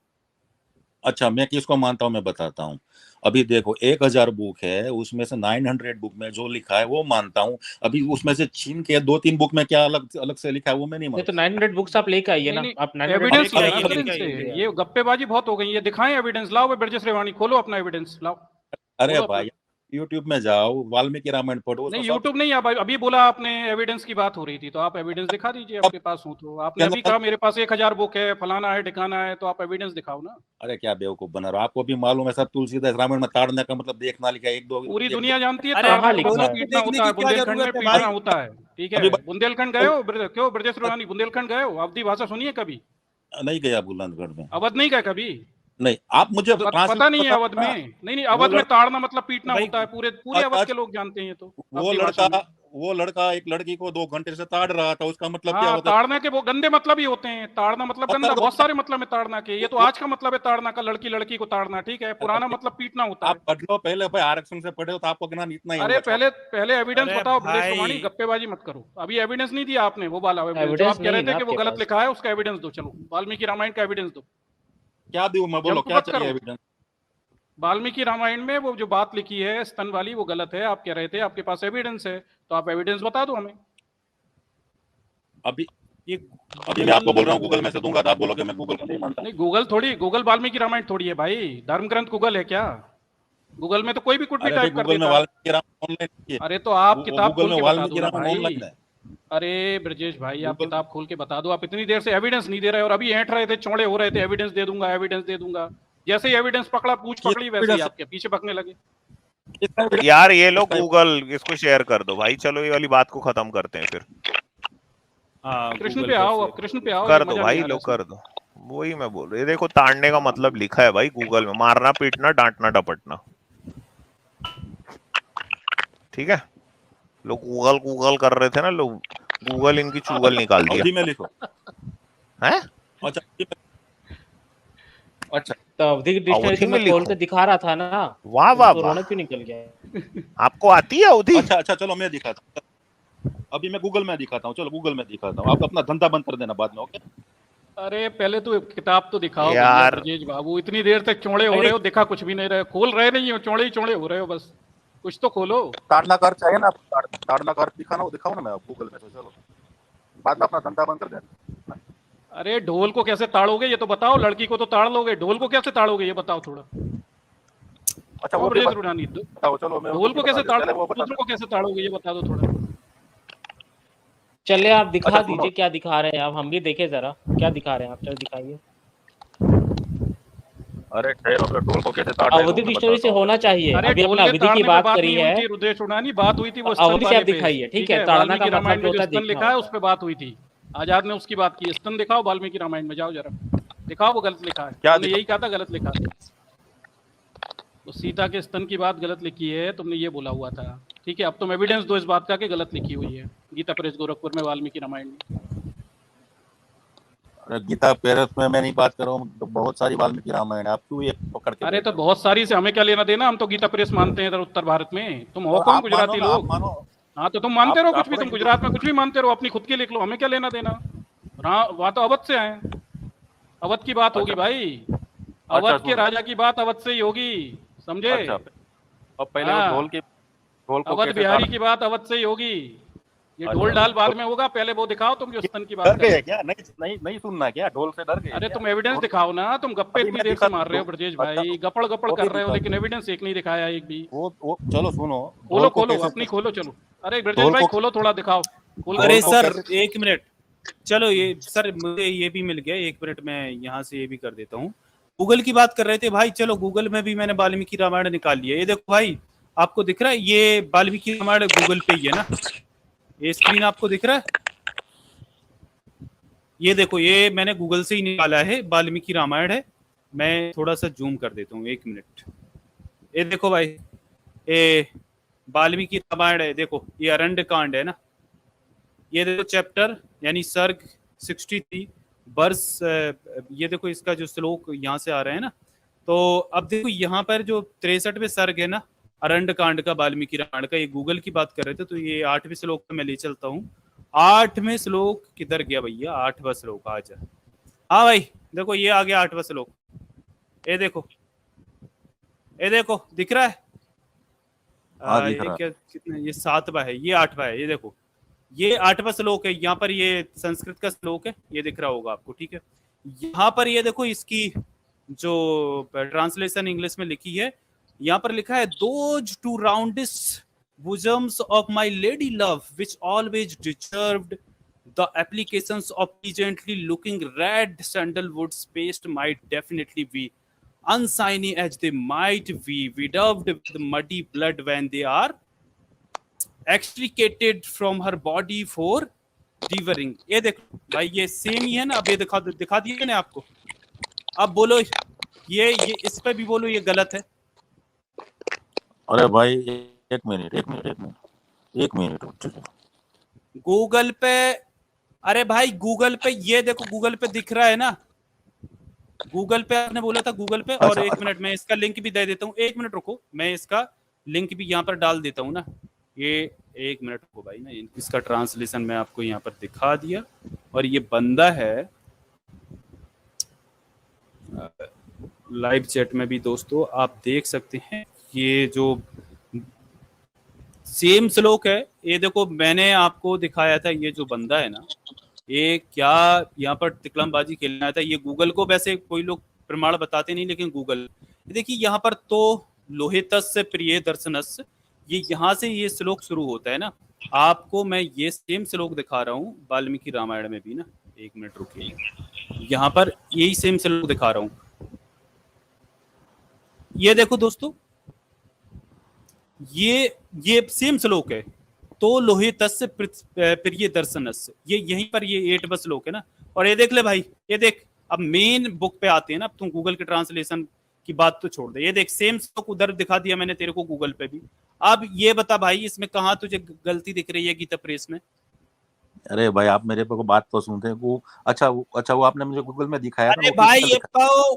अच्छा मैं किसको मानता हूँ मैं बताता हूँ। अभी देखो 1000 बुक है, उसमें से 900 बुक में जो लिखा है वो मानता हूँ। अभी उसमें से छीन के 2-3 बुक में क्या अलग अलग से लिखा है वो मैं नहीं नहीं तो मानता। 900 बुक्स आप लेके आइए नहीं ना, नहीं, आप 900 एविडेंस लेके लो आइए, ना सर लेके इनसे। आइए। ये गप्पेबाजी बहुत हो गई, ये दिखाएं एविडेंस। लाओ ब्रजेश रेवानी, खोलो अपना एविडेंस, लाओ अरे खोलो अपना। भाई, यूट्यूब में जाओ, वाल्मीकि रामायण पढ़ो, उसमें नहीं सब यूट्यूब नहीं, आप अभी बोला आपने एविडेंस की बात हो रही थी, तो आप एविडेंस दिखा दीजिए सब आपके पास हो तो। के आपने अभी अंदर। कहा मेरे पास 1000 बुक है, फलाना है ठिकाना है, तो आप एविडेंस दिखाओ ना। अरे क्या बेवकूफ बना रहा हो, आपको भी मालूम है सब। तुलसीदास रामायण में ताड़ने का मतलब देखना लिखा है, पूरी एक दो। दुनिया जानती है अरे ताड़ना कहाँ का लिखा मतलब है? पीटना देखने होता की है, क्या बुंदेलखंड में जरूरत है पीटना भाई? होता है। ठीक अभी है, बुंदेलखंड गए हो? क्यों ब्रजेश रेवानी, बुंदेलखंड गए हो? अवधी भाषा सुनी है कभी? नहीं गया बुलंदगढ़ में। अवध नहीं गए कभी? नहीं, आप मुझे पता ट्रांसलेट नहीं है बताओ अवध ना। में? नहीं वो अवध में ताड़ना मतलब पीटना भाई होता है, पूरे पूरे अवध के अच्छा, लोग जानते हैं ये तो, वो अवधी भाषा में। लड़का एक लड़की को 2 घंटे से ताड़ रहा था, उसका मतलब क्या हाँ, होता ताड़ना के वो गंदे मतलब ही होते हैं। ताड़ना मतलब है? गंदा, बहुत सारे मतलब है ताड़ना के। ये तो वो आज का मतलब है ताड़ना का, लड़की लड़की को ताड़ना। ठीक है, पुराना मतलब पीटना होता आप है। पढ़ लो पहले भाई, आरक्षण से पढ़े हो तो आपको ज्ञान इतना ही अरे होगा। पहले पहले एविडेंस अरे बताओ ब्रजेश भाई, रोमानी, गप्पेबाजी मत करो। अभी एविडेंस नहीं दिया आपने, वो वाला एविडेंस जो एविडेंस आप कह रहे नहीं थे ना कि वो आपके गलत पास। लिखा है, उसका एविडेंस दो। चलो वाल्मीकि रामायण का एविडेंस दो। क्या दूं मैं, बोलो जंप क्या मत चाहिए करो। एविडेंस? वाल्मीकि रामायण में वो जो बात लिखी है स्तन वाली, वो गलत है। आप कह रहे थे आपके पास एविडेंस है, तो आप एविडेंस बता दो हमें। अभी ये अभी मैं आपको बोल रहा हूँ गूगल में से दूंगा, तो आप बोलोगे मैं गूगल को नहीं मानता। नहीं गूगल थोड़ी, गूगल वाल्मीकि रामायण थोड़ी है भाई। धर्म ग्रंथ गूगल है क्या? गूगल में तो कोई भी कुछ भी अरे भाई, टाइप कर गूगल में देता है। वाल्मीकि रामायण ऑनलाइन है। अरे तो आप वो किताब गूगल खोल में के बता दो वाल्मीकि ना रामायण ऑनलाइन भाई। है। अरे ब्रजेश भाई, आप गूगल किताब खोल के बता दो। आप इतनी देर से एविडेंस नहीं दे रहे, और अभी ऐंठ रहे थे, चौड़े हो रहे थे, एविडेंस दे दूंगा, एविडेंस दे दूंगा। जैसे ही एविडेंस पकड़ा, पूछ किस पकड़ी, वैसे ही evidence- आपके पीछे भगने लगे। किसका evidence- यार ये लोग किसका- गूगल, इसको शेयर कर दो भाई, चलो ये वाली बात को खत्म करते हैं फिर। हाँ, कृष्ण गूगल पे पर आओ, शेयर अब कृष्ण पे आओ, ये कर दो मजा नहीं भाई, आ रहा लो इसमें। कर दो। वही मैं बोल रहा, ये देखो ताड़ने का मतलब लिखा है भाई गूगल में, मारना पीटना डांटना डपटना। ठीक है, लोग गूगल गूगल कर रहे थे ना लोग, गूगल इनकी चूगल निकाल दिया अवधि में लिखो। है। अच्छा अच्छा, तो अवधि की डिक्शनरी अवधि तो में मैं खोल लिखो। के दिखा रहा था ना। वाह वाह तो वाह, रोना क्यों निकल गया? आपको आती है अवधि? अच्छा अच्छा, चलो मैं दिखाता हूँ। अभी मैं गूगल में दिखाता हूँ, चलो गूगल में दिखाता हूँ, आप अपना धंधा बंद कर देना बाद में, ओके? अरे पहले तो किताब तो दिखाओ भैया यार ब्रजेश बाबू। इतनी देर तक चौड़े हो रहे हो, दिखा कुछ भी नहीं रहे, खोल रहे नहीं हो, चौड़े ही चौड़े हो रहे हो बस। कुछ तो खोलो। ताड़ना का अर्थ चाहिए ना, ताड़ना का अर्थ दिखाना, वो दिखाओ ना मैं गूगल में, तो चलो बाद में अपना धंधा बंद कर देना। अरे ढोल को कैसे ताड़ोगे ये तो बताओ। लड़की को तो ताड़ लोगे, ढोल को कैसे ताड़ोगे ये बताओ थोड़ा। अच्छा वो भी ब्रजेश रुडानी, बताओ, चलो मैं ढोल को कैसे ताड़, पहले वो बता दूसरों को कैसे ताड़ोगे ये बता दो थोड़ा। चलिए आप दिखा अच्छा, दीजिए, क्या दिखा रहे हैं आप, हम भी देखे जरा क्या दिखा रहे हैं आप, चलो दिखाइए। अरे ठहरो, फिर ढोल को कैसे ताड़ रहे हो अवधि मैं डिक्शनरी से बताता हूँ। होना चाहिए। अरे अभी ढोल अपना के अवधि की ताड़ने पे बात बात करी नहीं हुई है, थी रुद्रेश रुडानी, बात हुई थी वो तो स्तन अवधि से वाले आप पे। दिखाइए, ठीक है। ताड़ना का वाल्मीकि मतलब रामायण में होता जो है स्तन देखना लिखा है होता उस पे बात हुई थी। आजाद ने उसकी बात की। स्तन दिखाओ वाल्मीकि रामायण में, जाओ जरा दिखाओ, वो गलत लिखा है। क्या तुमने यही कहा था गलत लिखा है। तो सीता के स्तन की बात गलत लिखी है, तुमने ये बोला हुआ था। ठीक है, अब तुम एविडेंस दो इस बात का कि गलत लिखी हुई है गीता प्रेस गोरखपुर में वाल्मीकि रामायण में। गीता पेरस में मैं नहीं बात कर रहा हूँ, तो बहुत सारी वाल्मीकि रामायण है, आप क्यों ये पकड़ के अरे बैठे तो हो? बहुत सारी से हमें क्या लेना देना, हम तो गीता प्रेस मानते हैं इधर उत्तर भारत में, तुम हो और कौन आप मानो गुजराती ना, आप लोग। मानो, हाँ तो तुम मानते रहो कुछ भी, अपने तुम गुजरात में कुछ भी मानते रहो, अपनी खुद की लिख लो, हमें क्या लेना देना। वहां तो अवध से आए, अवध की बात होगी अच्छा, भाई, अच्छा अवध के सुनो, राजा की बात अवध से ही होगी, समझे। अच्छा, और पहले वो हाँ, ढोल को अवध कैसे बिहारी ताड़, की बात अवध से ही होगी, ये अच्छा, ढोल ढाल बाद में होगा, पहले वो दिखाओ तुम जो स्तन की बात डर कर रहे गए हो। क्या? नहीं नहीं नहीं सुनना क्या? ढोल से डर गए अरे क्या? तुम एविडेंस ढोल- दिखाओ ना, तुम गप्पे अभी इतनी मैं देर दिखा से मार रहे हो ब्रजेश अच्छा, भाई, गपड़ गपड़ वो भी कर रहे हो, दिखा लेकिन एविडेंस एक नहीं दिखाया एक भी। वो चलो सुनो, खोलो ढोल को खोलो, कैसे, अपनी खोलो चलो। अरे ब्रजेश ढोल भाई को खोलो, थोड़ा दिखाओ, खोल के अरे ढोल को दिखाओ। सर कैसे, एक मिनट, चलो ये सर मुझे ये भी मिल गया, एक मिनट में यहाँ से ये भी कर देता हूँ। गूगल की बात कर रहे थे भाई, चलो गूगल में भी मैंने वाल्मीकि रामायण निकाल लिया। ये देखो भाई, आपको दिख रहा है ये वाल्मीकि रामायण गूगल पे ही है ना, ये स्क्रीन आपको दिख रहा है, ये देखो ये मैंने गूगल से ही निकाला है, वाल्मीकि रामायण है। मैं थोड़ा सा जूम कर देता हूँ, एक मिनट। ये देखो भाई, ये वाल्मीकि रामायण है, देखो ये अरण्य कांड है ना, ये देखो चैप्टर यानी सर्ग 63 वर्ष, ये देखो इसका जो श्लोक यहाँ से आ रहे हैं ना, तो अब देखो यहाँ पर जो 63वें सर्ग है ना अरण्य कांड का, वाल्मीकि रामायण का, ये गूगल की बात कर रहे थे, तो ये 8वें श्लोक में मैं ले चलता हूँ। 8वें श्लोक किधर गया भैया? 8वां श्लोक आ जा। हाँ भाई देखो ये आ गया 8वां श्लोक, ये देखो, ये देखो दिख रहा है? हाँ दिख ये रहा क्या, कितने, ये 7वां है, ये 8वां है, ये देखो ये 8वां श्लोक है। यहाँ पर ये संस्कृत का श्लोक है, ये दिख रहा होगा आपको, ठीक है। यहाँ पर ये देखो इसकी जो ट्रांसलेशन इंग्लिश में लिखी है, यहाँ पर लिखा है those two roundest bosoms of my lady love which always deserved the applications of pleasantly looking red sandalwood paste might definitely be unshiny as they might be bedaubed with muddy blood when they are extricated from her body for devouring। ये देखो भाई ये सेम ही है ना, अब ये दिखा दिया मैंने आपको। अब बोलो ये इस पे भी बोलो ये गलत है। अरे भाई एक मिनट गूगल पे, अरे भाई गूगल पे ये देखो, गूगल पे दिख रहा है ना, गूगल पे आपने बोला था गूगल पे। और एक मिनट मैं इसका लिंक भी दे देता हूँ, एक मिनट रुको, मैं इसका लिंक भी यहाँ पर डाल देता हूँ ना, ये एक मिनट रुको भाई ना, इसका ट्रांसलेशन मैं आपको यहाँ पर दिखा दिया। और ये बंदा है लाइव चैट में भी दोस्तों आप देख सकते हैं, ये जो सेम श्लोक है, ये देखो मैंने आपको दिखाया था, ये जो बंदा है ना, ये क्या यहाँ पर तिकलमबाजी खेलना आया था। ये गूगल को वैसे कोई लोग प्रमाण बताते नहीं, लेकिन गूगल देखिए यहाँ पर तो लोहितस्य प्रिय दर्शनस्य, ये यहाँ से ये श्लोक शुरू होता है ना। आपको मैं ये सेम श्लोक दिखा रहा हूँ वाल्मीकि रामायण में भी ना, एक मिनट रुकिए, यहाँ पर यही सेम श्लोक दिखा रहा हूँ। ये देखो दोस्तों, ये सेम श्लोक है, तो लोहितस्य प्रिय दर्शनस्य, ये यहीं पर ये 8वां श्लोक है ना। और ये देख ले भाई, ये देख, अब मेन बुक पे आते हैं ना, अब तुम गूगल के ट्रांसलेशन की बात तो छोड़ दे, ये देख सेम श्लोक उधर दिखा दिया मैंने तेरे को गूगल पे भी। अब ये बता भाई इसमें कहाँ तुझे गलती दिख रही है गीता प्रेस में? अरे भाई आप मेरे को बात तो सुनते हैं वो। अच्छा वो आपने मुझे गूगल में दिखाया अरे ना, भाई ये बताओ,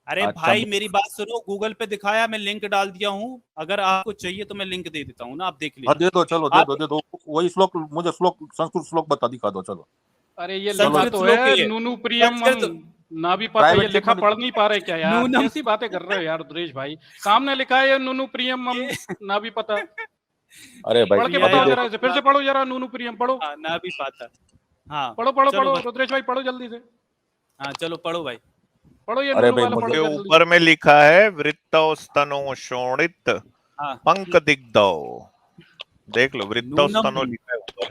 अरे अच्छा, भाई मेरी बात सुनो, गूगल पे दिखाया, मैं लिंक डाल दिया हूँ, अगर आपको चाहिए तो मैं लिंक दे देता हूँ ना, आप देख लीजिए। दे दो, चलो दे दो वही श्लोक, मुझे संस्कृत श्लोक दिखा दो चलो। अरे ये संस्कृत लिखा तो श्लोक है है। नूनू प्रियम संस्कृत ना भी पता, ये प्राइवेट लिखा चेक में पढ़ नहीं पा रहे क्या यार? नूनम। कैसी बातें कर रहे हो यार रुद्रेश भाई, सामने लिखा है नूनू प्रियम ना भी पता। अरे भाई पढ़ के ये बताओ देखो, जरा इसे, फिर से पढ़ो जरा, नूनू प्रियम पढ़ो। हाँ, ना भी पाता। हाँ पढ़ो पढ़ो चलो पढ़ो भाई। रुद्रेश भाई, पढ़ो जल्दी से, हाँ चलो पढ़ो भाई। पढ़ो ये अरे नूनू भाई वाला मुझे पढ़ो के जल्दी। ऊपर में लिखा है वृत्तौ स्तनो शोणित हाँ, पंक दिग्धौ, देख लो वृत्तौ नूनम स्तनो लिखा है ऊपर।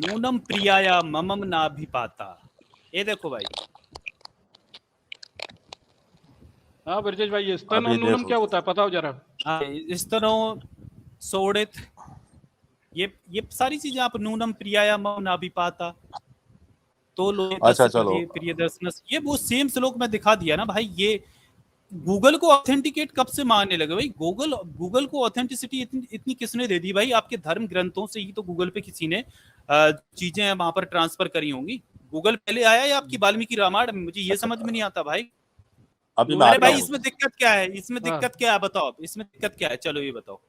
नूनम प्रियाया ममम ना भी पाता, ये देखो भाई। हाँ ब्रजेश भाई, ये स्तन अभी और नूनम देखो। क्या होता है बताओ जरा। हाँ, इस तरह सोड़ित, ये सारी चीजें आप नूनम प्रियाया मम ना भी पाता, तो लोग अच्छा, चलो। प्रिय दर्शन, ये वो सेम श्लोक में दिखा दिया ना भाई। ये गूगल को ऑथेंटिकेट कब से मानने लगे भाई? गूगल को ऑथेंटिसिटी इतनी किसने दे दी भाई? आपके धर्म ग्रंथों से ही तो गूगल पे किसी ने चीजें वहां पर ट्रांसफर करी होंगी। गूगल पहले आया या आपकी वाल्मीकि रामायण? मुझे ये समझ में नहीं आता भाई। अभी मैं अरे आता भाई हूँ। इसमें दिक्कत क्या है? इसमें हाँ। दिक्कत क्या है बताओ, इसमें दिक्कत क्या है? चलो ये बताओ।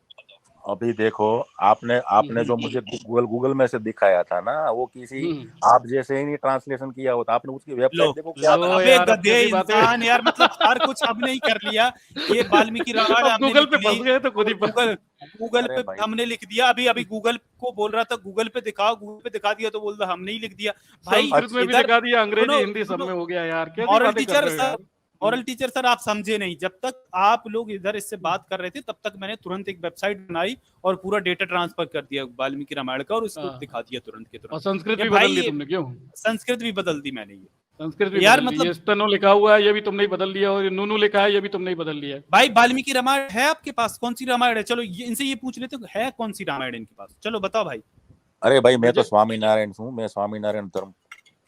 अभी देखो, आपने जो मुझे गूगल में से दिखाया था ना, वो किसी आप जैसे ही नहीं ट्रांसलेशन किया होता। आपने उसकी लो वेबसाइट देखो क्या लो था। अबे यार, अब गधे कैसी बातें। इंसान यार, मतलब हर कुछ हमने ही कर लिया। ये वाल्मीकि रामायण अब हमने गूगल लिख पे ली फंस गए तो खुद ही और गूगल गूगल अरे पे भाई, हमने लिख दिया। अभी अभी गूगल को बोल रहा था गूगल पे दिखाओ, गूगल पे दिखा दिया तो बोल रहा हमने ही लिख दिया भाई। संस्कृत में भी इधर दिखा दिया, अंग्रेजी सुनो हिंदी सब सुनो, में हो गया यार, कैसी मॉरल बातें कर टीचर रहे हो सर, यार। मॉरल टीचर सर आप समझे नहीं। जब तक आप लोग इधर इससे बात कर रहे थे तब तक मैंने तुरंत एक वेबसाइट बनाई और पूरा डेटा ट्रांसफर कर दिया वाल्मीकि रामायण का और उसको हाँ। दिखा दिया तुरंत के और तुरंत। संस्कृत ये भी भाई बदल ली ये तुमने, क्यों? संस्कृत भी बदल दी मैंने ये। संस्कृत भी यार बदल ली, मतलब ये स्टेनो लिखा हुआ है ये भी तुमने ही बदल लिया, और ये नूनू लिखा है ये भी तुमने ही बदल लिया है। भाई वाल्मीकि रामायण है आपके पास? कौन सी रामायण है? चलो ये इनसे ये पूछ लेते है कौन सी रामायण इनके पास, चलो बताओ भाई। अरे भाई मैं तो मुझे- स्वामीनारायण हूँ, मैं स्वामीनारायण धर्म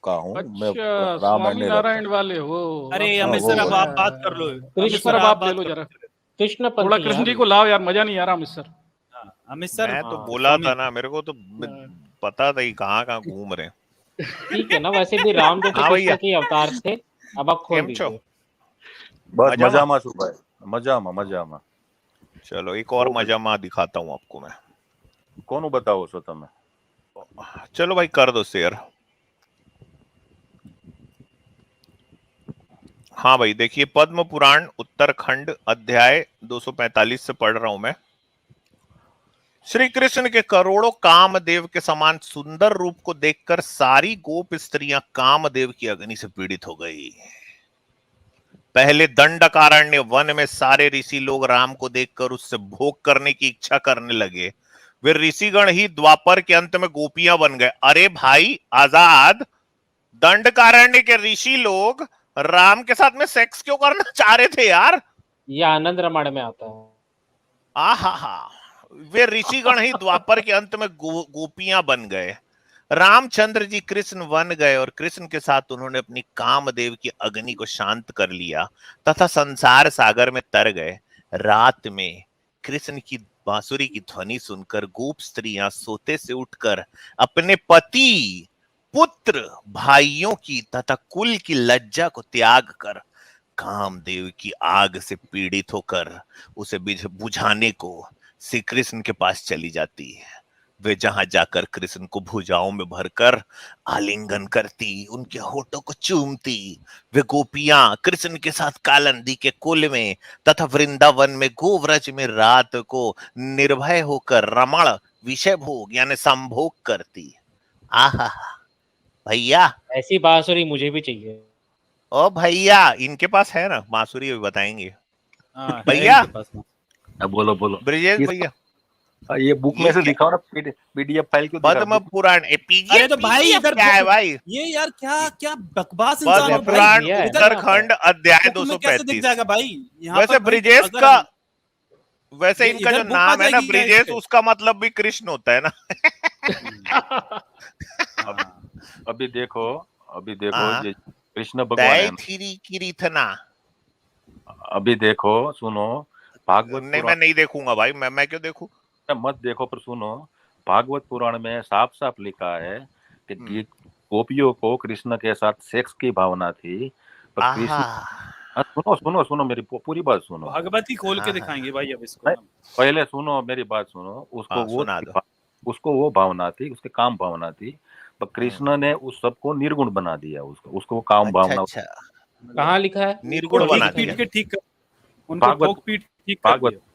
का हूँ। मैं अच्छा, रामायण नहीं स्वामीनारायण रखता। वाले हो? अरे अब अमित वो सर अब है। आप बात कर लो। अमित कृष्ण सर अब आप आप ले बात लो कर जरा, लो। कृष्ण थोड़ा पंथी कृष्ण यार। जी को लाओ यार, मजा नहीं आ रहा मिस्टर। हाँ, अमित सर मैं तो हाँ, बोला स्वामी- था ना, मेरे को तो पता था ही कहाँ कहाँ घूम रहे हैं। ठीक है ना, वैसे भी राम जो थे हाँ भैया। कृष्ण के अवतार थे। अब आप खोल केम छो? दीजिए। बस मजामा? मजामा छू भाई, मजामा। चलो एक और मजामा दिखाता हूँ आपको मैं। કોનું બતાવો છો તમે? चलो भाई कर दो शेयर। हाँ भाई देखिए, पद्म पुराण उत्तरखंड अध्याय 245 से पढ़ रहा हूं मैं। श्री कृष्ण के करोड़ों कामदेव के समान सुंदर रूप को देखकर सारी गोप स्त्रियां कामदेव की अग्नि से पीड़ित हो गई। पहले दंडकारण्य वन में सारे ऋषि लोग राम को देखकर उससे भोग करने की इच्छा करने लगे। वे ऋषिगण ही द्वापर के अंत में गोपियां बन गए। अरे भाई आजाद, दंडकारण्य के ऋषि लोग राम के साथ में सेक्स क्यों करना चाह रहे थे यार? ये आनंद रामायण में आता है। आहा, वे ऋषिगण ही द्वापर के अंत में गोपियां बन गए। रामचंद्र जी कृष्ण बन गए और कृष्ण के साथ उन्होंने अपनी कामदेव की अग्नि को शांत कर लिया तथा संसार सागर में तर गए। रात में कृष्ण की बांसुरी की ध्वनि सुनकर गोप स्त्रियां सोते से उठकर अपने पति, पुत्र, भाइयों की तथा कुल की लज्जा को त्याग कर कामदेव की आग से पीड़ित होकर उसे बुझाने को श्री कृष्ण के पास चली जाती है। वे जहां जाकर कृष्ण को भुजाओं में भरकर आलिंगन करती, उनके होठों को चूमती। वे गोपियां कृष्ण के साथ कालंदी के कुल में तथा वृंदावन में गोव्रज में रात को निर्भय होकर रमण विषय भोग यानी संभोग करती। आहा भैया, ऐसी बांसुरी मुझे भी चाहिए। ओ भैया, इनके पास है ना बांसुरी, भी बताएंगे हाँ, है भैया। इनके पास में। बोलो बोलो। ब्रिजेश किस- भैया, ये बुक में ये से क्या- दिखाओ ना, पीडीएफ फाइल क्यों दिखा? पद्म पुराण पीजीएफ, अरे तो भाई इधर क्या है भाई? ये यार क्या क्या बकवास इंसान पद्म हो भाई। पुराण दिया है ना उत्तरखंड अध्याय बुक में कैसे दिख 235। जाएगा भाई? यहाँ वैसे पर भाई ब्रिजेश अगर का, वैसे ये इनका इधर जो बुक आ नाम है ना जाएगी क्या ब्रिजेश, इस पे? उसका मतलब भी कृष्ण होता है ना। हाँ, अभी देखो हाँ। ये कृष्ण भगवान है ना। दैथिरी किरीथना। अभी देखो, सुनो, भागवत नहीं मैं पुराण नहीं देखूंगा भाई, मैं क्यों देखूं? मत देखो, पर सुनो, भागवत पुराण में साफ साफ लिखा है कि गोपियों को कृष्ण के साथ सेक्स की भावना थी, पर कृष्ण। आहा, सुनो मेरी पूरी बात सुनो। भगवती खोल के हाँ, दिखाएंगे भाई अब इसको नहीं, ना। पहले सुनो मेरी बात सुनो। हाँ, सुना दो। उसको वो भावना थी, उसके काम भावना थी, पर कृष्ण ने उस सबको निर्गुण बना दिया। उसको काम अच्छा भावना। अच्छा, कहाँ लिखा है? निर्गुण उनको बना भोग पीट दिया। के ठीक कर, उनको भागवत- भोग पीट ठीक कर भागवत। दिया।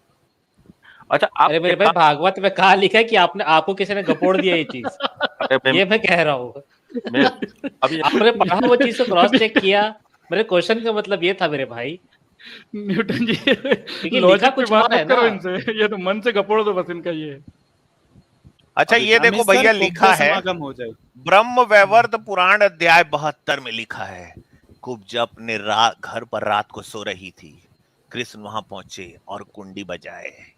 अच्छा आप अरे मेरे भाई, भागवत में कहाँ लिखा है कि आपको किसी ने गपोड़ दिया ये चीज? ये मैं कह रहा हूँ। अभी आपने पढ़ा वो चीज को क्रॉस चेक किया? मेरे क्वेश्चन का मतलब ये था मेरे भाई, न्यूटन जी, लिखा लॉजिक पे कुछ बात और है मत करो ना। इनसे, ये तो मन से गपोड़ दो बस इनका ये। अच्छा अभी ये देखो अमित सर, भैया, कुब्जा लिखा है समागम हो जाए। ब्रह्म वैवर्त पुराण अध्याय 72 में लिखा है, कुब्जा अपने घर पर रात को सो रही थी। कृष्ण वहां पहुंचे और कुंडी बजाए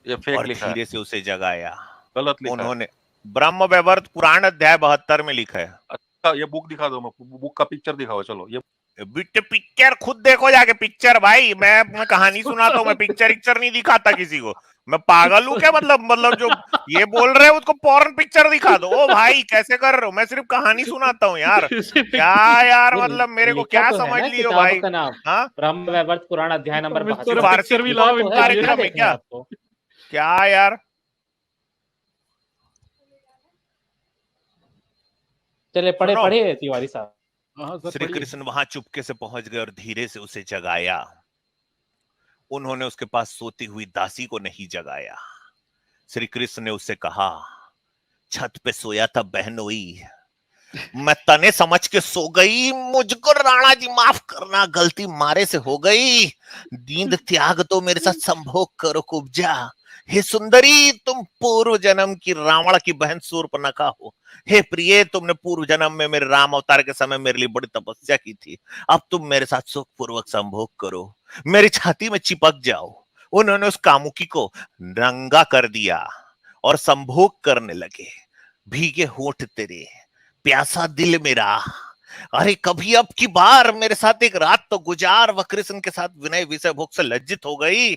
ये फेक और लिखा है, धीरे से उसे जगाया। गलत लिखा है। उन्होंने ब्रह्म वैवर्त पुराण अध्याय 72 में लिखा है। अच्छा ये बुक दिखा दो, बुक का पिक्चर दिखाओ, चलो ये बिट्टे पिक्चर खुद देखो जाके, पिक्चर भाई। मैं कहानी सुनाता हूँ, मैं पिक्चर नहीं दिखाता किसी को। मैं पागल हूँ क्या? मतलब जो ये बोल रहे हैं उसको पॉर्न पिक्चर दिखा दो। ओ भाई कैसे कर रहे हो? मैं सिर्फ कहानी सुनाता हूँ यार। क्या यार, मतलब मेरे को क्या समझ लियो भाई? का नाम हाँ, ब्रह्म वैवर्त पुराण अध्याय नंबर तो 72 फारसी पिक्चर भी लाओ इनके लिए। कार्यक्रम है क्या? आपको क्या यार, चले पढ़े सुनो। पढ़े तिवारी साहब। हाँ सर, श्री पढ़िए। कृष्ण वहां चुपके से पहुंच गए और धीरे से उसे जगाया। उन्होंने उसके पास सोती हुई दासी को नहीं जगाया। श्री कृष्ण ने उससे कहा, छत पे सोया था बहनोई, मैं तने समझ के सो गई, मुझको राणा जी माफ करना, गलती मारे से हो गई। नींद त्याग दो, मेरे साथ संभोग करो कुब्जा। हे सुंदरी, तुम पूर्व जन्म की रावण की बहन शूर्पणखा हो। हे प्रिय, तुमने पूर्व जन्म में मेरे राम अवतार के समय मेरे लिए बड़ी तपस्या की थी। अब तुम मेरे साथ सुख पूर्वक संभोग करो, मेरी छाती में चिपक जाओ। उन्होंने उस कामुकी को नंगा कर दिया और संभोग करने लगे। भीगे होठ तेरे, प्यासा दिल मेरा, अरे कभी अब की बार मेरे साथ एक रात तो गुजार। वह कृष्ण के साथ विनय विषय भोग से लज्जित हो गई।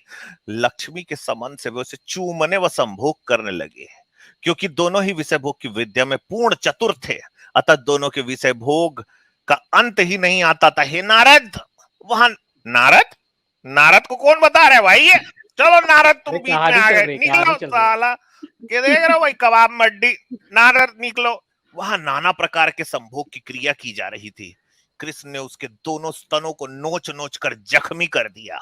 लक्ष्मी के समन से वे उसे चूमने व संभोग करने लगे। क्योंकि दोनों ही विषय भोग की विद्या में पूर्ण चतुर थे, अतः दोनों के विषय भोग का अंत ही नहीं आता था। हे नारद, वहां नारद को कौन बता रहा है भाई? ये चलो नारद, तुम बीच में आ गए, निकलो साला। क्या देख रहे हो भाई, कबाब मड्डी। नारद निकलो। वहां नाना प्रकार के संभोग की क्रिया की जा रही थी। कृष्ण ने उसके दोनों स्तनों को नोच नोच कर जख्मी कर दिया।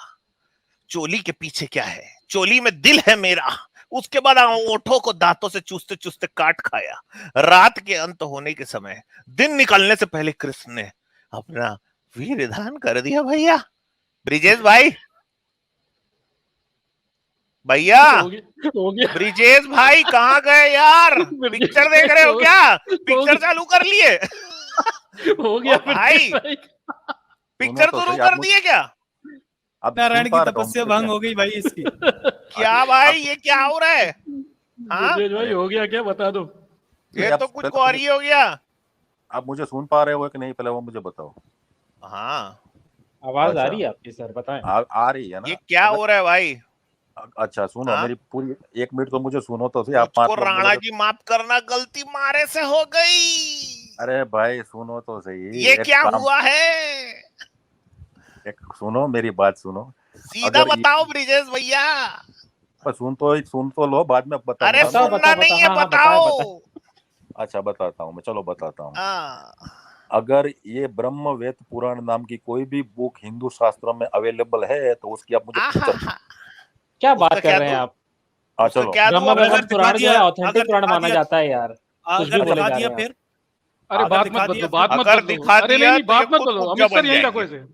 चोली के पीछे क्या है? चोली में दिल है मेरा। उसके बाद ओठों को दांतों से चूसते चूसते काट खाया। रात के अंत होने के समय, दिन निकलने से पहले कृष्ण ने अपना वीरदान कर दिया। भैया ब्रिजेश भाई, भैया हो गया। ब्रिजेश भाई कहाँ गए यार? पिक्चर देख रहे हो क्या? पिक्चर चालू कर लिए? हो गया भाई, पिक्चर तो शुरू कर दिए क्या? अब नारायण सुन की पा रहा हूँ तपस्या मैं भंग क्या? हो गई भाई इसकी। क्या भाई, ये क्या हो रहा है? हाँ? ब्रजेश भाई हो गया क्या, बता दो। ये आप तो कुछ पहले गौरी हो गया। आप मुझे सुन पा रहे हो कि नहीं, पहले वो मुझे बताओ। हाँ, आवाज आ अच्छा। रही है आपकी सर, बताएं। आ रही है ना? ये क्या हो रहा है भाई? अच्छा सुनो, हाँ? मेरी पूरी 1 मिनट तो मुझे सुनो तो सही। आप मुझको 5 लोग राणा बोलोगे। जी माफ करना, गलती मारे से हो गई। अरे भाई सुनो तो सही। ये एक क्या काम, हुआ है? एक सुनो, मेरी बात सुनो। सीधा अगर बताओ ब्रिजेश भैया। सुन तो लो, बाद में अरे बताऊंगा। बताओ, सुनना बताओ, नहीं है, हाँ, हाँ, बताओ। अच्छा बताता हूँ मैं, चलो बताता हूँ। हाँ, अगर ये ब्रह्मवेद पुराण नाम की कोई भी बुक हिंदू शास्त्रों में अवेलेबल है तो उसकी आप मुझे पिक्चर। आहा, क्या बात उसका कर क्या रहे हैं दूं? आप? हाँ उसका चलो। क्या दूं? ब्रह्म अगर वैवर्त पुराण जो है ऑथेंटिक पुराण माना दिखा जाता है यार। कुछ भी अगर बोले दिखा जा दिया रहे हैं आप। फिर अरे अगर बात दिखा मत दिया बदलो, बात मत अगर बदलो। दिखा अरे दिया नहीं, तो बात ये मत खुद बदलो। कुब्जा अमित सर बन यही जाएंगे। रखो इसे।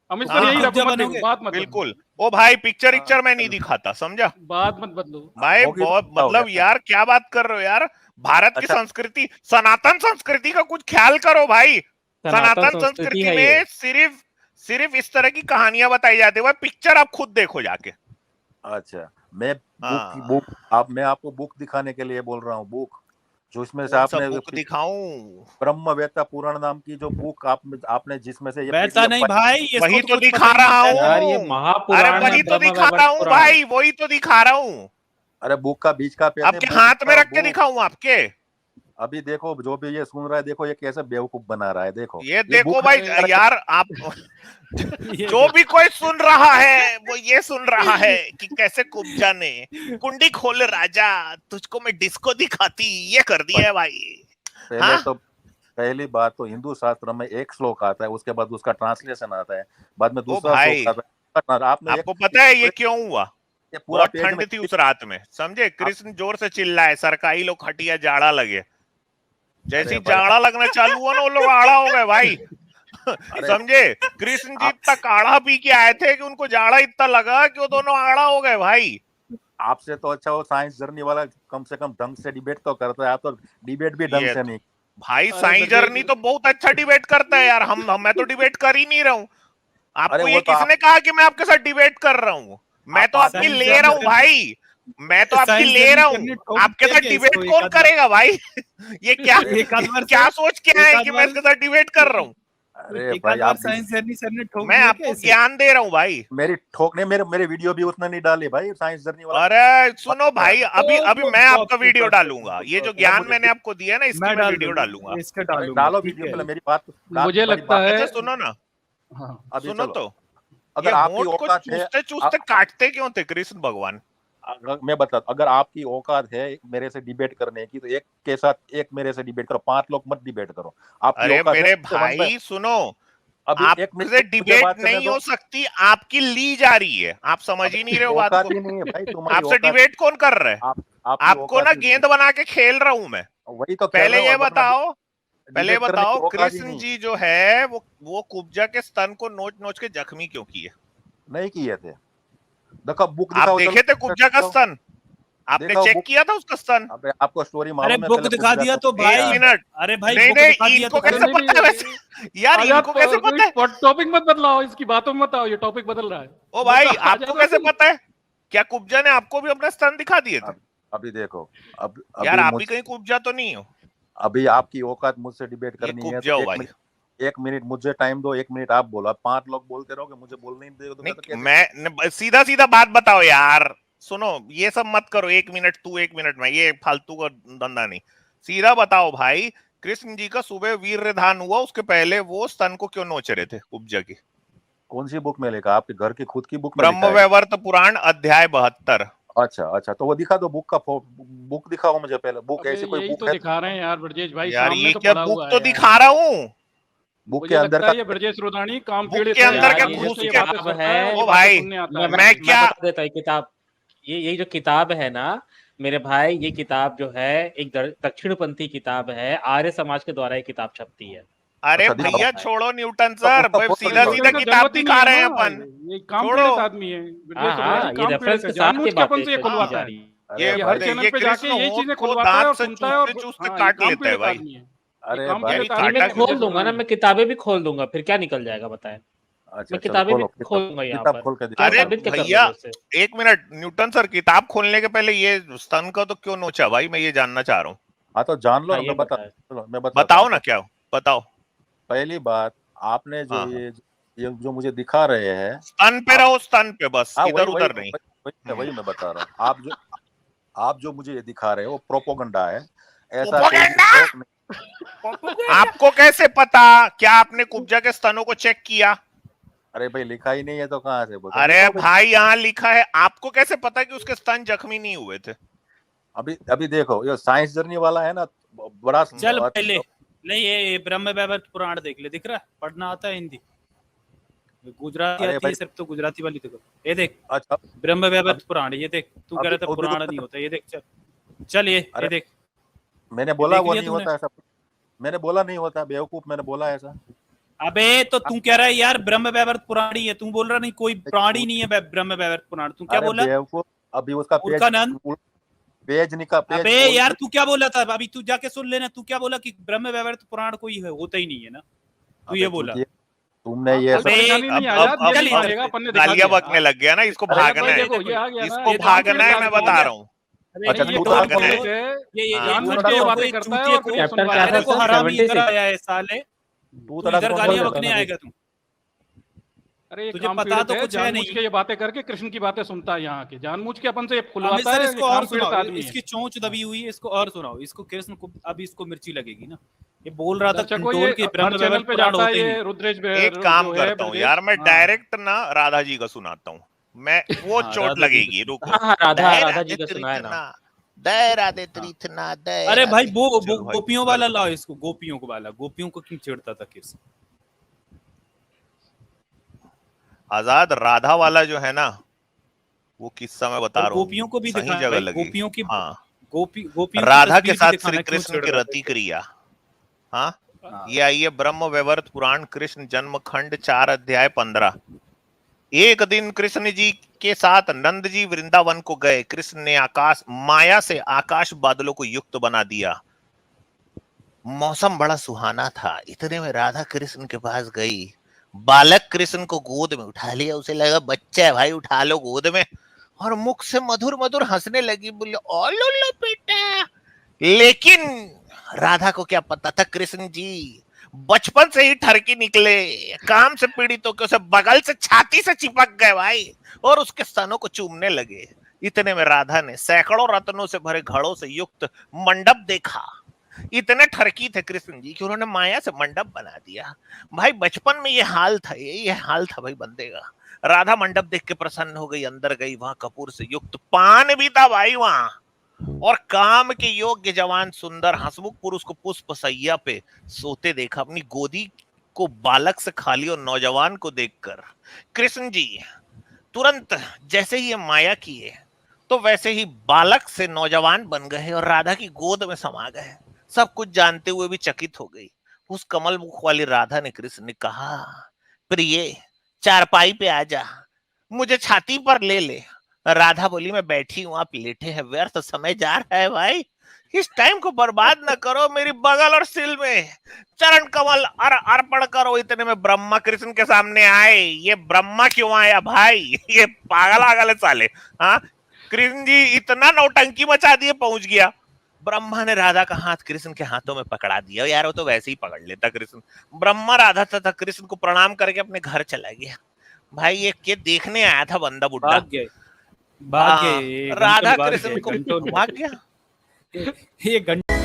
अमित सर हाँ, यही रखो, कुब्जा मत बनोगे। देखो, बात मत बदलो। बिल्कुल। ओ भाई, पिक्चर हाँ, इक्चर मैं नहीं दिखाता, समझा? बात मत बदलो। भाई होगी तो बहुत, क्या हो मतलब गया? यार क्या बात कर रहे हो यार? भारत की अच्छा संस्कृति, सनातन संस्कृति का कुछ ख्याल करो भाई। सनातन सनातन संस्कृति संस्कृति है ये। में सिर्फ सिर्फ इस तरह की कहानियां बताई जाती है। पिक्चर आप खुद देखो जाके। अच्छा, मैं हाँ, मैं आपको बुक दिखाने के लिए बोल रहा हूँ। बुक जो इसमें से कौन सा आपने बुक दिखाऊं? ब्रह्मवेत्ता पुराण नाम की जो बुक आपने जिसमें से ये वैसा पीडीएफ नहीं भाई, इसको वही तो तो कुछ दिखा पता ही रहा नहीं है। यार ये हूँ। अरे महापुराण है, वही तो ब्रह्म दिखा रहा वैवर्त हूँ पुराण। भाई, वही तो दिखा रहा हूँ। अरे बुक का बीच का पेज नहीं, आपके बुक हाथ में दिखाओ, रख के बुक। दिखाऊं आपके? अभी देखो, जो भी ये सुन रहा है, देखो ये कैसे बेवकूफ बना रहा है। देखो ये ये देखो बुक। भाई अरे यार, आप ये जो भी कोई सुन रहा है वो ये सुन रहा है कि कैसे कुब्जा ने कुंडी खोले राजा, तुझको मैं डिस्को दिखाती, ये कर दिया है भाई। पहले हाँ? तो पहली बात तो हिंदू शास्त्र में एक श्लोक आता है, उसके बाद उसका ट्रांसलेशन आता है, बाद में ओ दूसरा भाई, श्लोक आता है। आपने आपको पता है ये क्यों हुआ? ये पूरा बहुत पेज में ठंड थी उस रात में, समझे? कृष्ण जोर से चिल्लाए, सरकाई लोग खटिया, जाड़ा लगे। जैसे ही अरे भाई, जाड़ा लगना चालू हुआ ना, वो लोग आड़ा हो गए भाई। अरे समझे? कृष्ण जी आप इतना काढ़ा पी के आए थे कि उनको जाड़ा इतना लगा कि वो दोनों आड़ा हो गए भाई। आपसे तो अच्छा वो साइंस जर्नी वाला कम से कम ढंग से डिबेट तो करता है। आप तो डिबेट भी ढंग ये से तो नहीं। भाई, अरे साई जर्नी तो बहुत अच्छा डिबेट करता है यार। मैं तो डिबेट कर ही नहीं रहा हूँ। अरे आपको वो ये तो किसने कहा कि मैं आपके साथ डिबेट कर रहा हूँ? मैं आप तो आपकी साइंस ले रहा हूँ जर्नी भाई, मैं तो आपकी साइंस ले जर्नी रहा करनी हूँ। ठोक आपके दिया साथ क्या डिबेट इसको कौन एक आध बार? करेगा भाई? ये क्या एक आध बार क्या सर, सोच के एक आए आध कि मैं बार इसके साथ डिबेट कर रहा हूँ? अरे एक भाई आध बार आप साइंस जर्नी सर ने ठोक मैं दिया आपको क्या इसे? ज्ञान दे रहा हूँ भाई। मेरी ठोकने मेरे वीडियो भी उतना नहीं डाले भाई, साइंस जर्नी वाला। अरे सुनो भाई, अभी अभी तो मैं तो आपका तो वीडियो तो डालूंगा। ये जो ज्ञान मुझे- मैंने आपको दिया ना, इसकी मैं मैं डाल वीडियो दूंगा, डालूंगा। इसका अरे डालूंगा, डालो ठीक वीडियो, है। पहले मेरी बात मुझे मेरी लगता बात- है अच्छा सुनो ना, हाँ अभी सुनो चलो। तो, अगर ये आपकी होंठ को औकात है, चूसते चूसते काटते क्यों थे कृष्ण भगवान? मैं बता, अगर आपकी औकात है मेरे से डिबेट करने की, तो एक के साथ एक मेरे से डिबेट करो, 5 लोग मत डिबेट करो। आपकी अरे औकात मेरे है तो one by- भाई सुनो, अभी एक मिनट आपसे मुझे डिबेट बात करने नहीं दो। हो सकती, आपकी ली जा रही है। आप समझ ही नहीं रहे हो बात औकात को। ही नहीं है भाई तुम्हारी आपसे औकात। डिबेट कौन कर रहा है? आपकी आपको ना औकात ही नहीं गेंद बना के खेल रहा हूं मैं। है। वही तो खेल पहले रहे हो, ये वरना बताओ, पहले डिबेट करने की बताओ, औकात ही कृष्ण नहीं जी जो है वो कुब्जा के स्तन को नोच नोच के जख्मी क्यों किए? नहीं किए थे। देखो बुक आप दिखाओ, देखे थे कुब्जा का स्तन? आपने देखो चेक बुक। किया था उसका स्तन? अबे आपको स्टोरी अरे मालूम है? बुक पहले दिखा दिया तो एक भाई, मिनट, अरे भाई नहीं बुक नहीं, दिखा दिया इनको तो कैसे नहीं, पता है नहीं, वैसे? यार आजाद इनको कैसे पता है? टॉपिक मत बदलाओ, इसकी बातों में मत आओ, ये टॉपिक बदल रहा है। ओ भाई, मतलब आपको आजाद कैसे भाई, पता है? क्या कुब्जा ने आपको भी अपने स्तन दिखा दिए थे? अभी देखो, अब यार अभी आप भी कहीं कुब्जा तो नहीं हो? अभी आपकी औकात मुझसे डिबेट ये करनी है कुब्जा हो तो भाई। एक मिनट मुझे टाइम दो, 1 मिनट आप बोलो। 5 लोग बोलते रहोगे, मुझे बोलने नहीं देगा तो मैं तो नहीं, कैसे? मैं सीधा सीधा बात बताओ यार। सुनो, ये सब मत करो, 1 मिनट तू 1 मिनट में, ये फालतू का धंधा नहीं। सीधा बताओ भाई, कृष्ण जी का सुबह वीर्यधान हुआ, उसके पहले वो स्तन को क्यों नोच रहे थे कुब्जा की? कौन सी बुक में लिखा? आपके घर की खुद की बुक में लिखा है? ब्रह्मवैवर्त पुराण अध्याय 72। अच्छा अच्छा, तो वो दिखा दो, बुक दिखाओ मुझे पहले। बुक अबे ऐसी कोई यही बुक तो है? दिखा रहे हैं यार ब्रजेश भाई, यार सामने ये तो क्या पड़ा बुक हुआ तो है यार। दिखा रहा हूँ। बुक के मुझे अंदर लगता का है ये ब्रजेश रोदानी काम बुक पीड़ित के है अंदर यार, का ये घुस जैसे ये क्या? बातें सुनता है, है और ओ ये भाई, बातें सुनने आता है। मैं क्या- बता देता हूँ किताब, ये जो किताब है ना मेरे भाई, ये किताब जो है एक दक्षिणपंथी किताब है, आर्य समाज के द्वारा ये किताब छपती है। अरे अच्छा, दिखाओ। भैया छोड़ो न्यूटन तो सर, उसका फोटो सीधा दिखाओ। सीधा तो किताब जरूरत ही दिखा नहीं रहे है हैं ना, अपन। ये काम छोड़ो। पीड़ित आदमी है ब्रजेश रोदानी, ये काम रेफरेंस पीड़ित के है, साथ जानबूझ ये के अपन बातें से ये की खुलवाता जा है। रही है। अरे ये ये भाई, हर चैनल ये पे जाके कृष्ण यही होंठ चीजें को खुलवाता है दांत और से सुनता है और चूसते चूसते हाँ, ये काट काम लेता है पीड़ित भाई। आदमी है। अरे ये काम भाई, पीड़ित यार, आदमी काटा है क्यों? खोल ब्रजेश दूंगा ना, रोदानी। मैं किताबें भी खोल दूंगा, फिर क्या निकल जाएगा बताएं। अच्छा मैं चलो किताबें भी खोलो, खोल दूंगा यहाँ किताब पर, खोल के क्या दिखाओ। अरे साबित क्या कर भैया, लोगे इससे। 1 मिनट, न्यूटन सर किताब खोलने के पहले ये स्तन का तो क्यों नोचा भाई? मैं ये जानना चाह रहा हूँ। हाँ तो जान लो हाँ ना, ये मैं बता, बताए। चलो मैं बताता बताओ हूँ। ना, क्या बताओ। पहली बात, आपने जो हाँ, ये जो मुझे दिखा रहे हैं, स्तन पे रहो, स्तन पे बस, हाँ इधर वही उधर नहीं। वही मैं बता रहा हूँ। आप जो मुझे ये दिखा रहे हो वो प्रोपोगंडा है। ऐसा कोई प्रोपोगंडा? शौक नहीं। आपको कैसे पता? क्या आपने कुब्जा के स्तनों को चेक किया? अरे भाई, लिखा ही नहीं है तो कहाँ से बोलते? अरे देखो भाई, भाई, यहाँ लिखा है। आपको कैसे पता कि उसके स्तन जख्मी नहीं हुए थे? अभी देखो, ये साइंस जर्नी वाला है ना, बड़ा चल पहले नहीं, ये ब्रह्मवैवर्त पुराण देख ले, दिख रहा है? पढ़ना आता है हिंदी? गुजराती अरे आती है भाई, सिर्फ, तो गुजराती वाली देखो, ये देख अच्छा ब्रह्मवैवर्त पुराण, ये देख। तू कह अभी रहा था अभी पुराण तो नहीं होता, ये देख। चल चल, ये अरे देख, मैंने बोला देख वो लिया नहीं तूने? होता ऐसा। मैंने बोला नहीं होता, बेवकूफ, मैंने बोला ऐसा। अबे तो तू कह रहा है यार ब्रह्मवैवर्त पुराणी है, तू बोल रहा नहीं कोई प्राणी नहीं है ब्रह्मवैवर्त पुराण, तू क्या अरे बोला? बेवकूफ, अभी उसका मूर्खानंद। पेज अबे यार तू क्या बोला था अभी? तू जाके सुन लेना, तू क्या बोला कि ब्रह्मवैवर्त पुराण कोई है, होता ही नहीं है ना, तू ये बोला। तुमने ये कोई परेशानी नहीं आया, अब ये नहीं मानेगा, अपन ने दिखा गालियां दिया। बकने लग गया ना, इसको अरे भागना भाई है, देखो, ये आ गया ना, इसको ये भागना है, काम मैं पीड़ित बता आदमी रहा हूँ। अरे अच्छा, ये तू टोल भागना है। को ये हाँ, जानबूझ ये के ये कोई बातें करता है चूतिए और को फिर चैप्टर सुनवाता क्या है। था तेरे को सर? हरामी 76 इधर आया है साले, तू तू इधर गालियां बोल बकने आएगा तू। अरे ये तुझे काम पता पीड़ित तो है, कुछ है जानबूझ नहीं। के ये बातें करके कृष्ण की बातें सुनता है यहाँ के, जानबूझ के अपन से ये हमें खुलवाता सर है, ये इसको और काम पीड़ित सुनाओ, आदमी है। इसकी चोंच दबी हुई है, इसको और सुनाओ। इसको कृष्ण को अब इसको मिर्ची लगेगी ना, ये बोल रहा था दर्शकों, टोल ये के हर ब्रह्मवैवर्त चैनल पे पुराण जाता है, होते ही ये नहीं। रुद्रेश एक काम जो है करता हूँ ब्रजेश, यार, मैं हाँ। डायरेक्ट ना राधा जी का सुनाता हूँ, मैं वो हाँ, चोट राधा जी लगेगी, का। रुको। हाँ राधा दय राधा जी राधे का सुनाए ना। त्रिथना, दय राधे त्रिथना, दय अरे भाई राधे। वो चलो भाई, गोपियों कर वाला दो। लाओ इसको, गोपियों को वाला, गोपियों को क्यों छेड़ता था कृष्ण? आजाद, राधा वाला जो है ना, वो किस्सा मैं बता और रहा हूँ, गोपियों को भी सही दिखाना जगह भाई, लगी। गोपियों की हाँ, गोपियों की राधा के तस्वीर भी साथ दिखाना, श्री क्यों कृष्ण छेड़ की रहा था रति कृष्ण? क्रिया। हाँ, हाँ। ये आइए ब्रह्मवैवर्त पुराण कृष्ण जन्म खंड 4 अध्याय 15। एक दिन कृष्ण जी के साथ नंद जी वृंदावन को गए। कृष्ण ने माया से आकाश बादलों को युक्त बना दिया। मौसम बड़ा सुहाना था। इतने में राधा कृष्ण के पास गई। बालक कृष्ण को गोद में उठा लिया। उसे लगा बच्चा है भाई, उठा लो गोद में, और मुख से मधुर मधुर हंसने लगी, बोले ओ लो बेटा। लेकिन राधा को क्या पता था कृष्ण जी बचपन से ही ठरकी निकले, काम से पीड़ितों के उसे बगल से छाती से चिपक गए भाई और उसके स्तनों को चूमने लगे। इतने में राधा ने सैकड़ों रत्नों से भरे घड़ों से युक्त मंडप देखा। इतने ठरकी थे कृष्ण जी कि उन्होंने माया से मंडप बना दिया। भाई बचपन में ये हाल था, ये हाल था भाई बंदे का। राधा मंडप देख के प्रसन्न हो गई, अंदर गई, वहां कपूर से युक्त पान भी था भाई वहां, और काम के योग्य जवान सुंदर हंसमुख पुरुष को पुष्प सैया पे सोते देखा। अपनी गोदी को बालक से खाली और नौजवान को देखकर कृष्ण जी तुरंत जैसे ही ये माया किए तो वैसे ही बालक से नौजवान बन गए और राधा की गोद में समा गए। सब कुछ जानते हुए भी चकित हो गई। उस कमल मुख वाली राधा ने कृष्ण ने कहा, प्रिय चारपाई पे आ जा, मुझे छाती पर ले ले। राधा बोली, मैं बैठी हूं, आप लेटे हैं, व्यर्थ समय जा रहा है भाई, इस टाइम को बर्बाद न करो, मेरी बगल और सिल में चरण कमल अर्पण करो। इतने में ब्रह्मा कृष्ण के सामने आए। ये ब्रह्मा क्यों आया भाई, ये पागल आगल है साले। हाँ, कृष्ण जी इतना नौटंकी मचा दिए, पहुंच गया। ब्रह्मा ने राधा का हाथ कृष्ण के हाथों में पकड़ा दिया। यार वो तो वैसे ही पकड़ लेता कृष्ण। ब्रह्मा राधा तथा कृष्ण को प्रणाम करके अपने घर चला गया। भाई ये देखने आया था बंदा बुड्ढा, भाग गए राधा कृष्ण को भाग गया। ये घंटे